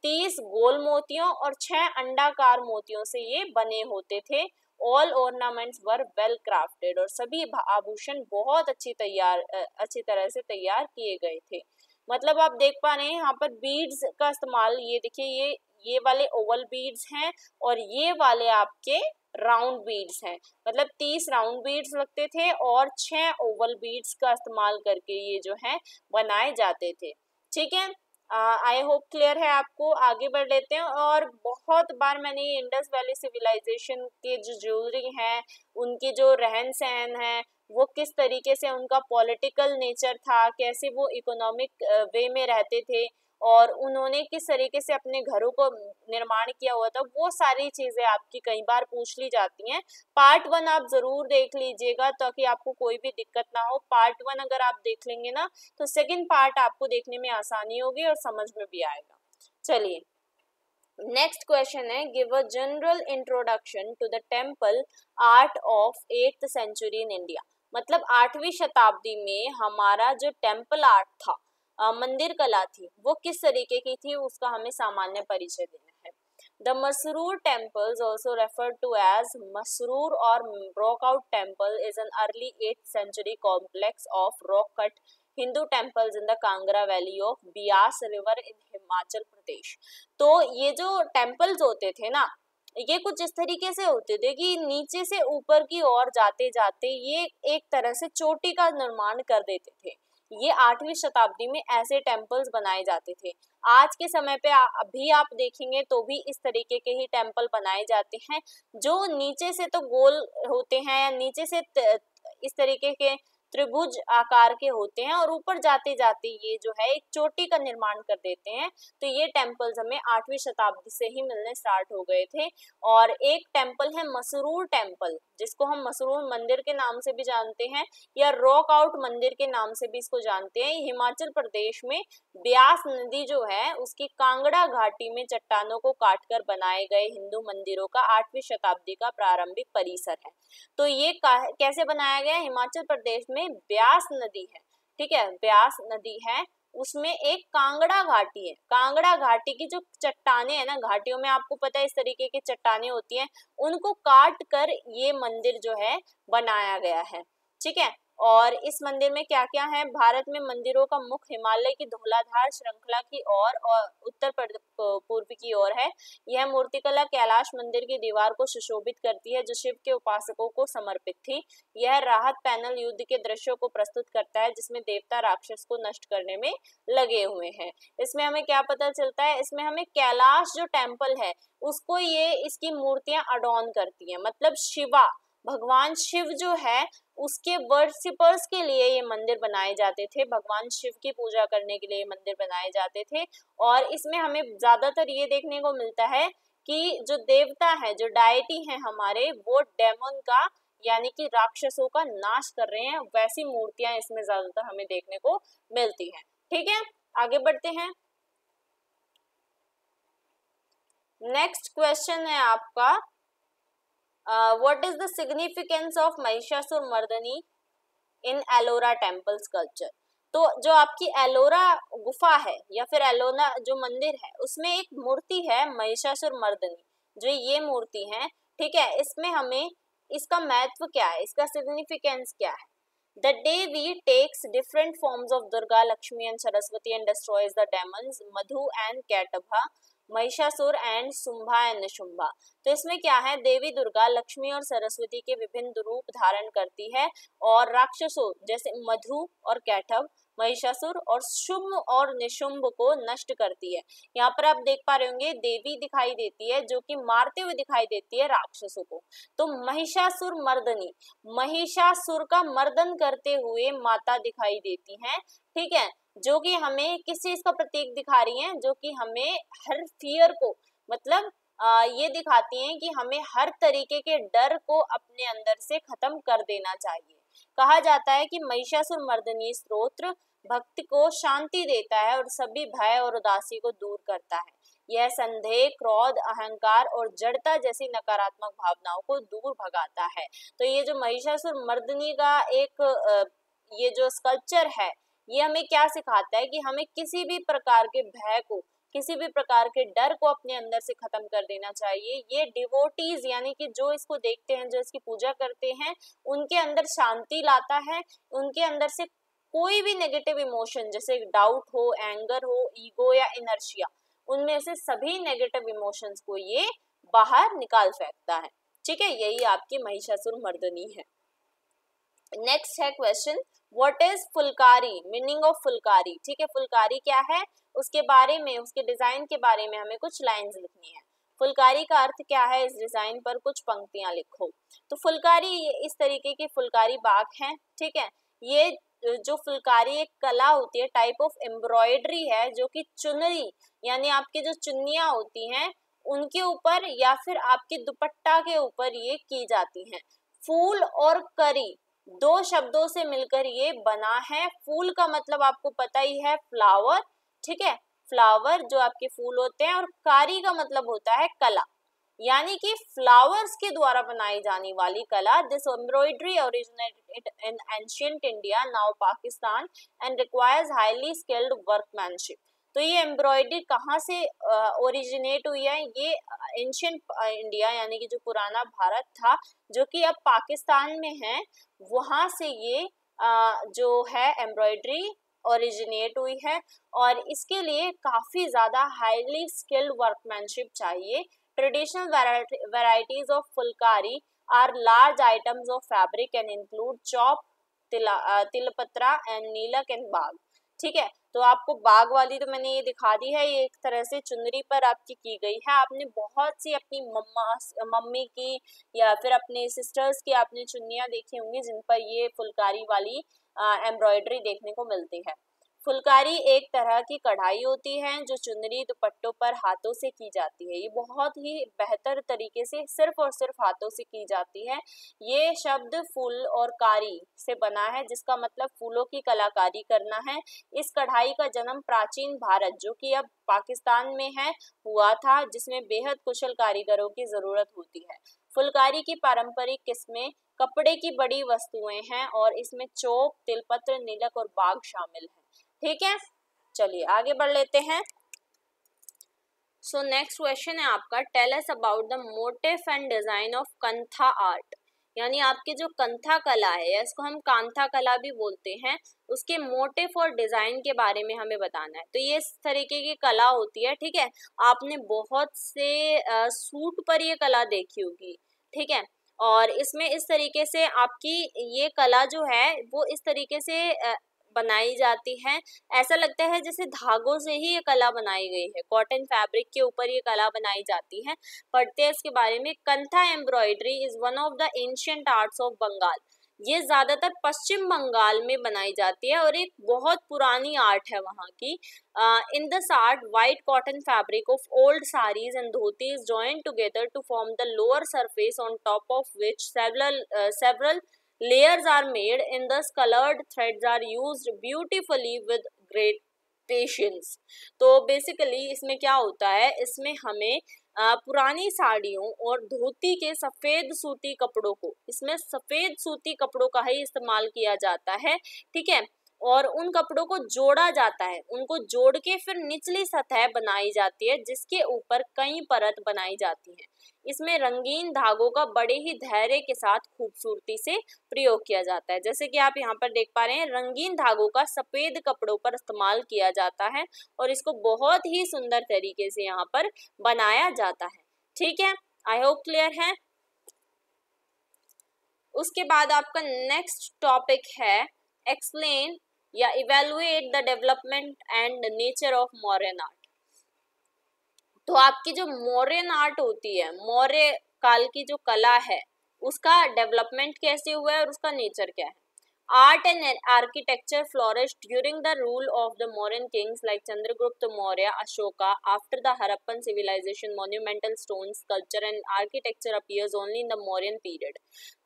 30 गोल मोतियों और 6 अंडाकार मोतियों से ये बने होते थे। All ornaments were well crafted, और सभी आभूषण बहुत अच्छी तरह से तैयार किए गए थे। मतलब आप देख पा रहे हैं यहाँ पर बीड्स का इस्तेमाल, ये देखिए ये वाले ओवल बीड्स हैं और ये वाले आपके राउंड बीड्स हैं। मतलब 30 राउंड बीड्स लगते थे और 6 ओवल बीड्स का इस्तेमाल करके ये जो है बनाए जाते थे। ठीक है, आई होप क्लियर है आपको। आगे बढ़ लेते हैं। और बहुत बार मैंने ये इंडस वैली सिविलाइजेशन के जो ज्वेलरी हैं, उनकी जो रहन सहन है, वो किस तरीके से उनका पॉलिटिकल नेचर था, कैसे वो इकोनॉमिक वे में रहते थे और उन्होंने किस तरीके से अपने घरों को निर्माण किया हुआ था, वो सारी चीजें आपकी कई बार पूछ ली जाती हैं। पार्ट 1 आप जरूर देख लीजिएगा ताकि आपको कोई भी दिक्कत ना हो। पार्ट 1 अगर आप देख लेंगे ना तो सेकंड पार्ट आपको देखने में आसानी होगी और समझ में भी आएगा। चलिए नेक्स्ट क्वेश्चन है, give a general introduction to the temple art of 8th century in India. मतलब 8वीं शताब्दी में हमारा जो टेम्पल आर्ट था, मंदिर कला थी, वो किस तरीके की थी, उसका हमें सामान्य परिचय देना है। The Masroor temples also referred to as Masroor और rock out temple is an early 8th century complex of rock cut Hindu temples in the Kangra valley of Beas river in Himachal Pradesh. तो ये जो टेम्पल्स होते थे ना, ये कुछ इस तरीके से होते थे कि नीचे से ऊपर की ओर जाते जाते ये एक तरह से चोटी का निर्माण कर देते थे। ये 8वीं शताब्दी में ऐसे टेम्पल्स बनाए जाते थे। आज के समय पे अभी आप देखेंगे तो भी इस तरीके के ही टेम्पल बनाए जाते हैं, जो नीचे से तो गोल होते हैं, नीचे से इस तरीके के त्रिभुज आकार के होते हैं और ऊपर जाते जाते ये जो है एक चोटी का निर्माण कर देते हैं। तो ये टेम्पल्स हमें 8वीं शताब्दी से ही मिलने स्टार्ट हो गए थे। और एक टेम्पल है मसरूर टेम्पल, जिसको हम मसरूर मंदिर के नाम से भी जानते हैं या रॉक आउट मंदिर के नाम से भी इसको जानते हैं। हिमाचल प्रदेश में ब्यास नदी जो है उसकी कांगड़ा घाटी में चट्टानों को काटकर बनाए गए हिंदू मंदिरों का 8वीं शताब्दी का प्रारंभिक परिसर है। तो ये कैसे बनाया गया, हिमाचल प्रदेश में ब्यास नदी है, ठीक है, ब्यास नदी है, उसमें एक कांगड़ा घाटी है। कांगड़ा घाटी की जो चट्टाने हैं ना, घाटियों में आपको पता है इस तरीके की चट्टाने होती हैं, उनको काट कर ये मंदिर जो है बनाया गया है। ठीक है, और इस मंदिर में क्या क्या है, भारत में मंदिरों का मुख हिमालय की धौलाधार श्रृंखला की ओर और उत्तर पूर्व की ओर है। यह मूर्तिकला कैलाश मंदिर की दीवार को सुशोभित करती है जो शिव के उपासकों को समर्पित थी। यह राहत पैनल युद्ध के दृश्यों को प्रस्तुत करता है जिसमें देवता राक्षस को नष्ट करने में लगे हुए हैं। इसमें हमें क्या पता चलता है, इसमें हमें कैलाश जो टेम्पल है उसको ये इसकी मूर्तियां अडॉर्न करती है। मतलब शिवा, भगवान शिव जो है उसके वर्शिपर्स के लिए ये मंदिर बनाए जाते थे, भगवान शिव की पूजा करने के लिए ये मंदिर बनाए जाते थे। और इसमें हमें ज्यादातर ये देखने को मिलता है कि जो देवता है, जो डायटी है हमारे, वो डेमन का यानी कि राक्षसों का नाश कर रहे हैं, वैसी मूर्तियां इसमें ज्यादातर हमें देखने को मिलती हैं। ठीक है, आगे बढ़ते हैं। नेक्स्ट क्वेश्चन है आपका, what is the significance of Mahishasura Mardini in Ellora temple sculpture. तो जो आपकी एलोरा गुफा है या फिर एलोरा जो मंदिर है उसमें एक मूर्ति है महिषासुर मर्दनी, जो ये मूर्ति है। ठीक है, इसमें हमें इसका महत्व क्या है, इसका सिग्निफिकेंस क्या है। The Devi takes different forms of Durga, Lakshmi and Saraswati and destroys the demons Madhu and Katabha, Mahishasura and Shumbha and Nishumbha. तो इसमें क्या है, देवी दुर्गा लक्ष्मी और सरस्वती के विभिन्न रूप धारण करती है और राक्षसों जैसे मधु और कैटभ, महिषासुर और शुंभ और निशुंभ को नष्ट करती है। यहाँ पर आप देख पा रहे होंगे देवी दिखाई देती है जो कि मारते हुए दिखाई देती है राक्षसों को। तो महिषासुर मर्दनी, महिषासुर का मर्दन करते हुए माता दिखाई देती है। ठीक है, जो कि हमें किस चीज का प्रतीक दिखा रही हैं, जो कि हमें हर फियर को, मतलब ये दिखाती हैं कि हमें हर तरीके के डर को अपने अंदर से खत्म कर देना चाहिए। कहा जाता है कि महिषासुर मर्दनी स्तोत्र भक्ति को शांति देता है और सभी भय और उदासी को दूर करता है। यह संदेह, क्रोध, अहंकार और जड़ता जैसी नकारात्मक भावनाओं को दूर भगाता है। तो ये जो महिषासुर मर्दिनी का एक ये जो स्कल्पचर है, ये हमें क्या सिखाता है कि हमें किसी भी प्रकार के भय को, किसी भी प्रकार के डर को अपने अंदर से खत्म कर देना चाहिए। ये डिवोटीज यानी कि जो इसको देखते हैं, जो इसकी पूजा करते हैं, उनके अंदर शांति लाता है। उनके अंदर से कोई भी नेगेटिव इमोशन जैसे डाउट हो, एंगर हो, ईगो या इनर्शिया, उनमें से सभी नेगेटिव इमोशंस को ये बाहर निकाल फेंकता है। ठीक है, यही आपकी महिषासुर मर्दिनी है। नेक्स्ट है question, what is Phulkari, meaning of Phulkari. ठीक है, फुलकारी क्या है, उसके बारे में, उसके डिजाइन के बारे में हमें कुछ लाइंस लिखनी है। फुलकारी का अर्थ क्या है, इस डिजाइन पर कुछ पंक्तियां लिखो। तो फुलकारी इस तरीके की फुलकारी बाग है। ठीक है, ये जो फुलकारी एक कला होती है, टाइप ऑफ एम्ब्रॉयडरी है, जो कि चुनरी यानी आपकी जो चुन्नियां होती हैं उनके ऊपर या फिर आपके दुपट्टा के ऊपर ये की जाती हैं। फूल और करी दो शब्दों से मिलकर ये बना है। फूल का मतलब आपको पता ही है, फ्लावर। ठीक है, फ्लावर जो आपके फूल होते हैं, और कारी का मतलब होता है कला, यानी कि फ्लावर्स के द्वारा बनाई जाने वाली कला। This embroidery originated in ancient India, now Pakistan, and requires highly skilled workmanship. तो ये एम्ब्रॉयडरी कहाँ से ओरिजिनेट हुई है, ये एंशिएंट इंडिया यानी कि जो पुराना भारत था, जो कि अब पाकिस्तान में है, वहां से ये जो है एम्ब्रॉयडरी ओरिजिनेट हुई है। और इसके लिए काफी ज्यादा हाईली स्किल्ड वर्कमैनशिप चाहिए। Traditional varieties of fulkari are large items of fabric and include chop, tilpatra and नीलक and बाग। ठीक है, तो आपको बाग वाली तो मैंने ये दिखा दी है, ये एक तरह से चुनरी पर आपकी की गई है। आपने बहुत सी अपनी मम्मी की या फिर अपने सिस्टर्स की आपने चुन्नियां देखी होंगी जिन पर ये फुलकारी वाली एम्ब्रॉयडरी देखने को मिलती है। फुलकारी एक तरह की कढ़ाई होती है जो चुनरी दुपट्टों पर हाथों से की जाती है। ये बहुत ही बेहतर तरीके से सिर्फ और सिर्फ हाथों से की जाती है। ये शब्द फूल और कारी से बना है, जिसका मतलब फूलों की कलाकारी करना है। इस कढ़ाई का जन्म प्राचीन भारत, जो कि अब पाकिस्तान में है, हुआ था, जिसमें बेहद कुशल कारीगरों की जरूरत होती है। फुलकारी की पारंपरिक किस्में कपड़े की बड़ी वस्तुएं हैं और इसमें चोप, तिलपत्र, नीलक और बाग शामिल है। ठीक है, चलिए आगे बढ़ लेते हैं। सो नेक्स्ट क्वेश्चन है आपका, tell us about the motive and design of kantha art. यानी आपकी जो कंथा कला है, इसको हम कांथा कला भी बोलते हैं, उसके मोटिव और डिजाइन के बारे में हमें बताना है। तो ये इस तरीके की कला होती है। ठीक है, आपने बहुत से सूट पर ये कला देखी होगी। ठीक है, और इसमें इस तरीके से आपकी ये कला जो है वो इस तरीके से बनाई जाती है, ऐसा लगता है जैसे धागों से ही ये कला बनाई गई है। कॉटन फैब्रिक के ऊपर ये कला बनाई जाती है। पढ़ते हैं इसके बारे में। Kantha embroidery is one of the ancient arts of Bengal. ये ज्यादातर पश्चिम बंगाल में बनाई जाती है और एक बहुत पुरानी आर्ट है वहाँ की। In this art white cotton fabric of old saris and dhotis joined together to form the lower surface on top of which several layers are made. In this colored threads are used beautifully with great patience। तो बेसिकली इसमें क्या होता है, इसमें हमें पुरानी साड़ियों और धोती के सफेद सूती कपड़ों को, इसमें सफेद सूती कपड़ों का ही इस्तेमाल किया जाता है। ठीक है, और उन कपड़ों को जोड़ा जाता है, उनको जोड़ के फिर निचली सतह बनाई जाती है जिसके ऊपर कई परत बनाई जाती है। इसमें रंगीन धागों का बड़े ही धैर्य के साथ खूबसूरती से प्रयोग किया जाता है। जैसे कि आप यहाँ पर देख पा रहे हैं, रंगीन धागों का सफेद कपड़ों पर इस्तेमाल किया जाता है और इसको बहुत ही सुंदर तरीके से यहाँ पर बनाया जाता है। ठीक है, आई होप क्लियर है। उसके बाद आपका नेक्स्ट टॉपिक है एक्सप्लेन या evaluate the development and nature of Mauryan art. तो आपकी जो मौर्यन आर्ट होती है, मौर्य काल की जो कला है, उसका डेवलपमेंट कैसे हुआ है और उसका नेचर क्या है। Art and architecture flourished during the rule of the Mauryan kings like Chandragupta Maurya, Ashoka. After the Harappan civilization monumental stone sculpture and architecture appears only in the Mauryan period.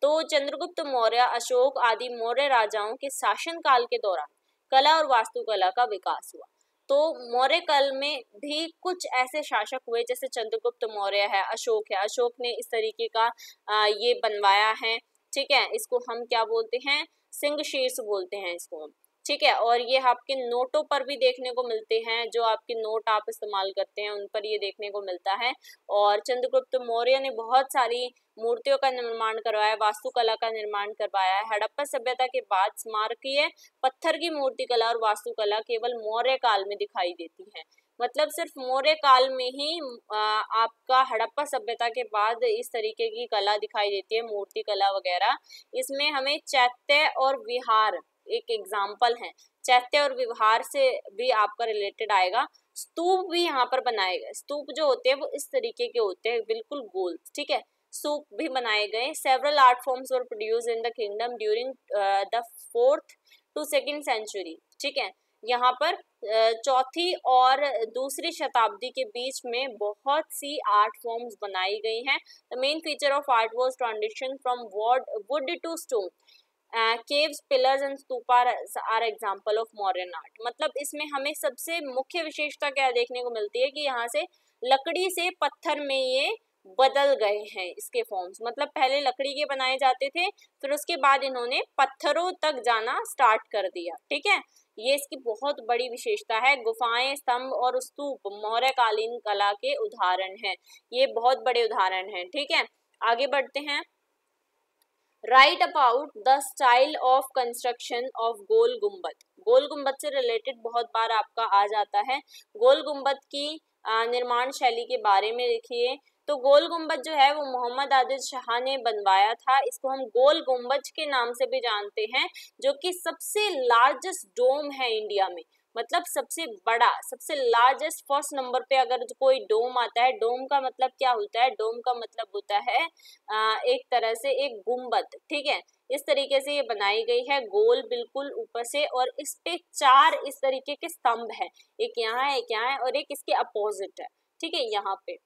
तो चंद्रगुप्त मौर्य, अशोक आदि मौर्य राजाओं के शासन काल के दौरान कला और वास्तुकला का विकास हुआ। तो मौर्य काल में भी कुछ ऐसे शासक हुए, जैसे चंद्रगुप्त मौर्य है, अशोक ने इस तरीके का ये बनवाया है, ठीक है। इसको हम क्या बोलते हैं, सिंह शीर्ष बोलते हैं इसको, ठीक है। और ये आपके नोटों पर भी देखने को मिलते हैं, जो आपके नोट आप इस्तेमाल करते हैं उन पर ये देखने को मिलता है। और चंद्रगुप्त मौर्य ने बहुत सारी मूर्तियों का निर्माण करवाया, वास्तुकला का निर्माण करवाया है। हड़प्पा सभ्यता के बाद स्मारकीय पत्थर की मूर्तिकला और वास्तुकला केवल मौर्य काल में दिखाई देती है। मतलब सिर्फ मौर्य काल में ही आपका हड़प्पा सभ्यता के बाद इस तरीके की कला दिखाई देती है, मूर्ति कला वगैरह। इसमें हमें चैत्य और विहार एक एग्जाम्पल है, चैत्य और विहार से भी आपका रिलेटेड आएगा। स्तूप भी यहाँ पर बनाए गए, स्तूप जो होते हैं वो इस तरीके के होते हैं, बिल्कुल गोल, ठीक है। स्तूप भी बनाए गए। Several art forms were produce in the kingdom during the 4th to 2nd century, ठीक है। यहाँ पर चौथी और दूसरी शताब्दी के बीच में बहुत सी आर्ट फॉर्म्स बनाई गई हैं। The main feature of art was transition from wood to stone, caves, pillars and stupa are example of modern art. मतलब इसमें हमें सबसे मुख्य विशेषता क्या देखने को मिलती है कि यहाँ से लकड़ी से पत्थर में ये बदल गए हैं इसके फॉर्म्स। मतलब पहले लकड़ी के बनाए जाते थे, फिर उसके बाद इन्होंने पत्थरों तक जाना स्टार्ट कर दिया, ठीक है। ये इसकी बहुत बड़ी विशेषता है। गुफाएं, स्तंभ और स्तूप मौर्यकालीन कला के उदाहरण हैं, ये बहुत बड़े उदाहरण हैं, ठीक है। आगे बढ़ते हैं। Right about the style of construction of goal गुम्बद। गोल गुम्बद से रिलेटेड बहुत बार आपका आ जाता है। गोल गुम्बद की निर्माण शैली के बारे में लिखिए। तो गोल गुम्बद जो है वो मोहम्मद आदिल शाह ने बनवाया था। इसको हम गोल गुम्बद के नाम से भी जानते हैं, जो कि सबसे लार्जेस्ट डोम है इंडिया में। मतलब सबसे बड़ा, सबसे लार्जेस्ट, फर्स्ट नंबर पे अगर कोई डोम आता है। डोम का मतलब क्या होता है, डोम का मतलब होता है एक तरह से एक गुम्बद, ठीक है। इस तरीके से ये बनाई गई है, गोल बिल्कुल ऊपर से, और इस पे 4 इस तरीके के स्तंभ है, एक यहाँ है, एक यहाँ है और एक इसके अपोजिट है, ठीक है, यहाँ पे।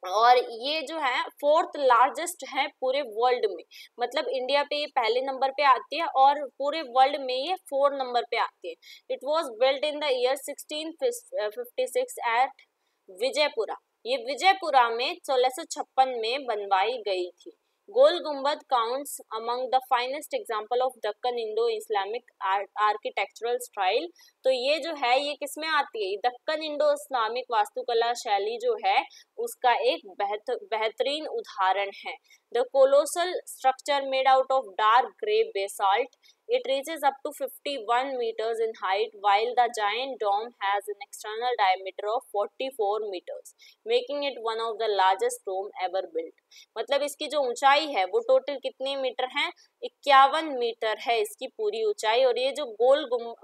और ये जो है 4th लार्जेस्ट है पूरे वर्ल्ड में। मतलब इंडिया पे ये पहले नंबर पे आती है और पूरे वर्ल्ड में ये 4 नंबर पे आती है। It was built in the year 1656 at Vijayapura. ये विजयपुरा में 1656 में बनवाई गई थी। गोल गुम्बद counts among the finest example of Deccan Indo Islamic architectural style. तो ये जो है ये किसमें आती है, दक्कन इंडो इस्लामिक वास्तुकला शैली जो है उसका एक बेहतरीन उदाहरण है। The colossal structure made out of dark grey basalt, it reaches up to 51 meters in height, while the giant dome has an external diameter of 44 meters, making it one of the largest dome ever built. मतलब इसकी जो ऊंचाई है वो टोटल कितने मीटर है, 51 मीटर है इसकी पूरी ऊंचाई। और ये जो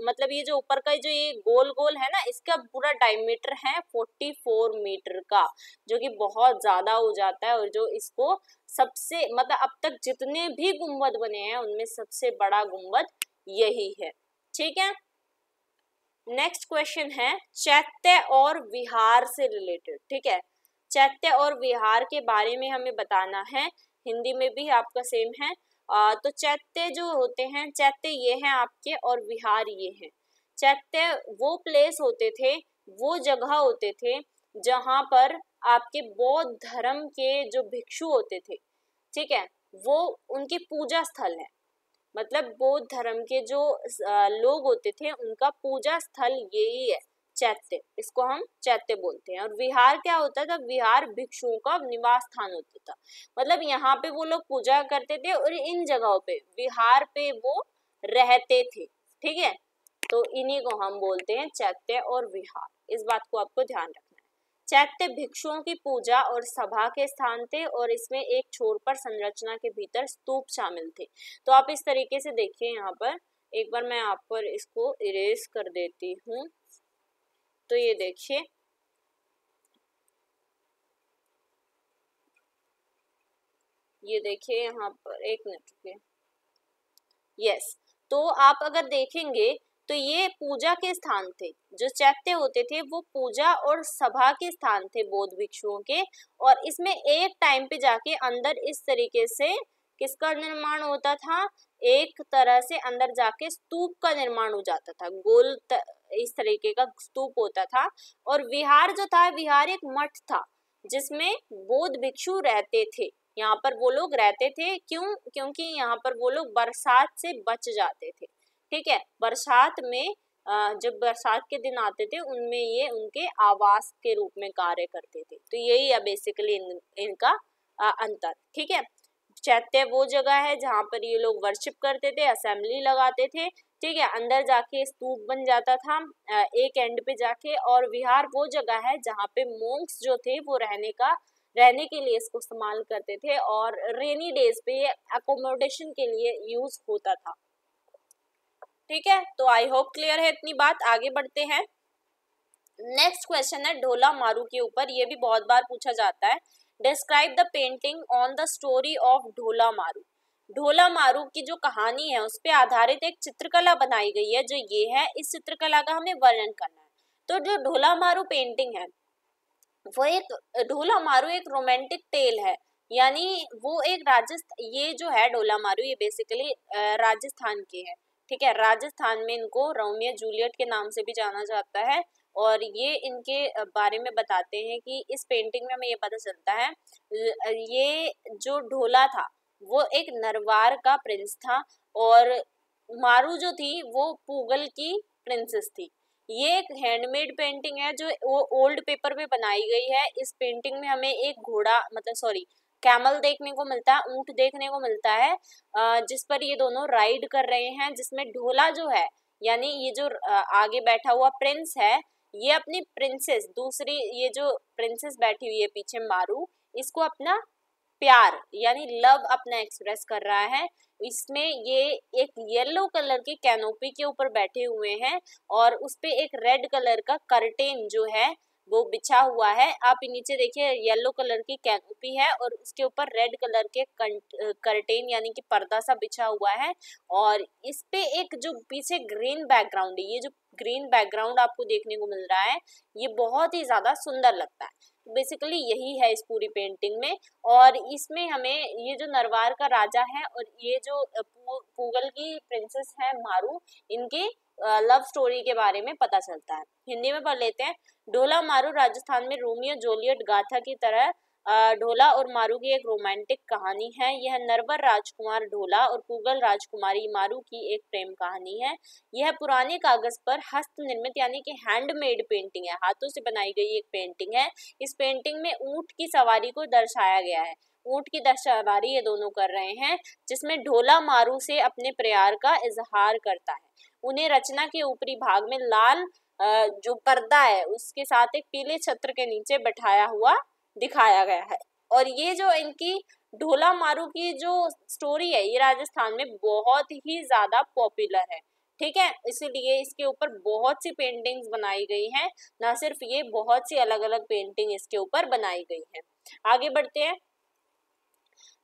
मतलब ये जो ऊपर का जो ये गोल गोल है ना, इसका पूरा डायमीटर है 44 मीटर का, जो कि बहुत ज्यादा हो जाता है। और जो इसको सबसे, मतलब अब तक जितने भी गुम्बद बने हैं उनमें सबसे बड़ा गुम्बद यही है, ठीक है। नेक्स्ट क्वेश्चन है चैत्य और विहार से रिलेटेड, ठीक है। चैत्य और विहार के बारे में हमें बताना है, हिंदी में भी आपका सेम है। तो चैत्य जो होते हैं, चैत्य ये हैं आपके और विहार ये हैं। चैत्य वो प्लेस होते थे, वो जगह होते थे जहां पर आपके बौद्ध धर्म के जो भिक्षु होते थे, ठीक है, वो उनकी पूजा स्थल है। मतलब बौद्ध धर्म के जो लोग होते थे उनका पूजा स्थल यही है चैत्य, इसको हम चैत्य बोलते हैं। और विहार क्या होता था, विहार भिक्षुओं का निवास स्थान होता था। मतलब यहाँ पे वो लोग पूजा करते थे और इन जगहों पे विहार पे वो रहते थे, ठीक है। तो इन्हीं को हम बोलते हैं चैत्य और विहार, इस बात को आपको ध्यान रखना है। चैत्य भिक्षुओं की पूजा और सभा के स्थान थे और इसमें एक छोर पर संरचना के भीतर स्तूप शामिल थे। तो आप इस तरीके से देखिए, यहाँ पर एक बार मैं आप पर इसको इरेज कर देती हूँ। तो ये देखिए, ये देखिए यहाँ पर, एक मिनट रुकिए, यस। तो आप अगर देखेंगे तो ये पूजा के स्थान थे, जो चैत्य होते थे वो पूजा और सभा के स्थान थे बौद्ध भिक्षुओं के। और इसमें एक टाइम पे जाके अंदर इस तरीके से किसका निर्माण होता था, एक तरह से अंदर जाके स्तूप का निर्माण हो जाता था। गोल इस तरीके का स्तूप होता था। और विहार जो था, विहार एक मठ था जिसमें बौद्ध भिक्षु रहते थे। यहाँ पर वो लोग रहते थे, क्यों? क्योंकि यहाँ पर वो लोग बरसात से बच जाते थे। ठीक है, बरसात में जब बरसात के दिन आते थे उनमें ये उनके आवास के रूप में कार्य करते थे। तो यही है बेसिकली इनका अंतर। ठीक है, चैत्य वो जगह है जहाँ पर ये लोग वर्शिप करते थे, असेंबली लगाते थे। ठीक है, अंदर जाके स्तूप बन जाता था एक एंड पे जाके। और विहार वो जगह है जहाँ पे मोंक्स जो थे वो रहने के लिए इसको इस्तेमाल करते थे, और रेनी डेज पे ये अकोमोडेशन के लिए यूज होता था। ठीक है, तो आई होप क्लियर है इतनी बात। आगे बढ़ते हैं। नेक्स्ट क्वेश्चन है ढोला मारू के ऊपर, ये भी बहुत बार पूछा जाता है। Describe the painting on the story of Dhola Maru. Dhola मारू की जो कहानी है उस पे आधारित एक चित्रकला बनाई गई है, जो ये है। इस चित्रकला का हमें वर्णन करना है। तो जो ढोला मारू पेंटिंग है वो एक, ढोला मारू एक रोमांटिक टेल है, यानी वो एक ये जो है ढोला मारू, ये बेसिकली राजस्थान के है। ठीक है, राजस्थान में इनको रोमियो जूलियट के नाम से भी जाना जाता है। और ये इनके बारे में बताते हैं कि इस पेंटिंग में हमें ये पता चलता है, ये जो ढोला था वो एक नरवार का प्रिंस था, और मारू जो थी वो पूगल की प्रिंसेस थी। ये एक हैंडमेड पेंटिंग है जो वो ओल्ड पेपर पे बनाई गई है। इस पेंटिंग में हमें एक घोड़ा, मतलब सॉरी, कैमल देखने को मिलता है, ऊंट देखने को मिलता है, जिस पर ये दोनों राइड कर रहे हैं, जिसमें ढोला जो है, यानी ये जो आगे बैठा हुआ प्रिंस है, ये अपनी प्रिंसेस, दूसरी ये जो प्रिंसेस बैठी हुई है पीछे मारू, इसको अपना प्यार यानी लव अपना एक्सप्रेस कर रहा है। इसमें ये एक येलो कलर की कैनोपी के ऊपर बैठे हुए हैं, और उस पे एक रेड कलर का कर्टेन जो है वो बिछा हुआ है। आप नीचे देखिए, येलो कलर की कैनोपी है और उसके ऊपर रेड कलर के कर्टेन यानी कि पर्दा सा बिछा हुआ है, और इस पे एक जो पीछे ग्रीन बैकग्राउंड है, ये जो ग्रीन बैकग्राउंड आपको देखने को मिल रहा है, ये बहुत ही ज्यादा सुंदर लगता है। बेसिकली यही है इस पूरी पेंटिंग में। और इसमें हमें ये जो नरवार का राजा है और ये जो पूगल की प्रिंसेस है मारू, इनके लव स्टोरी के बारे में पता चलता है। हिंदी में पढ़ लेते हैं। ढोला मारू राजस्थान में रोमियो जूलियट गाथा की तरह ढोला और मारू की एक रोमांटिक कहानी है। यह नरवर राजकुमार ढोला और पूगल राजकुमारी मारू की एक प्रेम कहानी है। यह पुराने कागज पर हस्त निर्मित यानी कि हैंडमेड पेंटिंग है, हाथों से बनाई गई एक पेंटिंग है। इस पेंटिंग में ऊंट की सवारी को दर्शाया गया है। ऊंट की सवारी ये दोनों कर रहे हैं, जिसमें ढोला मारू से अपने प्यार का इजहार करता है। उन्हें रचना के ऊपरी भाग में लाल जो पर्दा है उसके साथ एक पीले छत्र के नीचे बैठाया हुआ दिखाया गया है। और ये जो इनकी ढोला मारू की जो स्टोरी है ये राजस्थान में बहुत ही ज्यादा पॉपुलर है। ठीक है, इसीलिए इसके ऊपर बहुत सी पेंटिंग्स बनाई गई हैं। ना सिर्फ ये, बहुत सी अलग अलग पेंटिंग इसके ऊपर बनाई गई है। आगे बढ़ते हैं।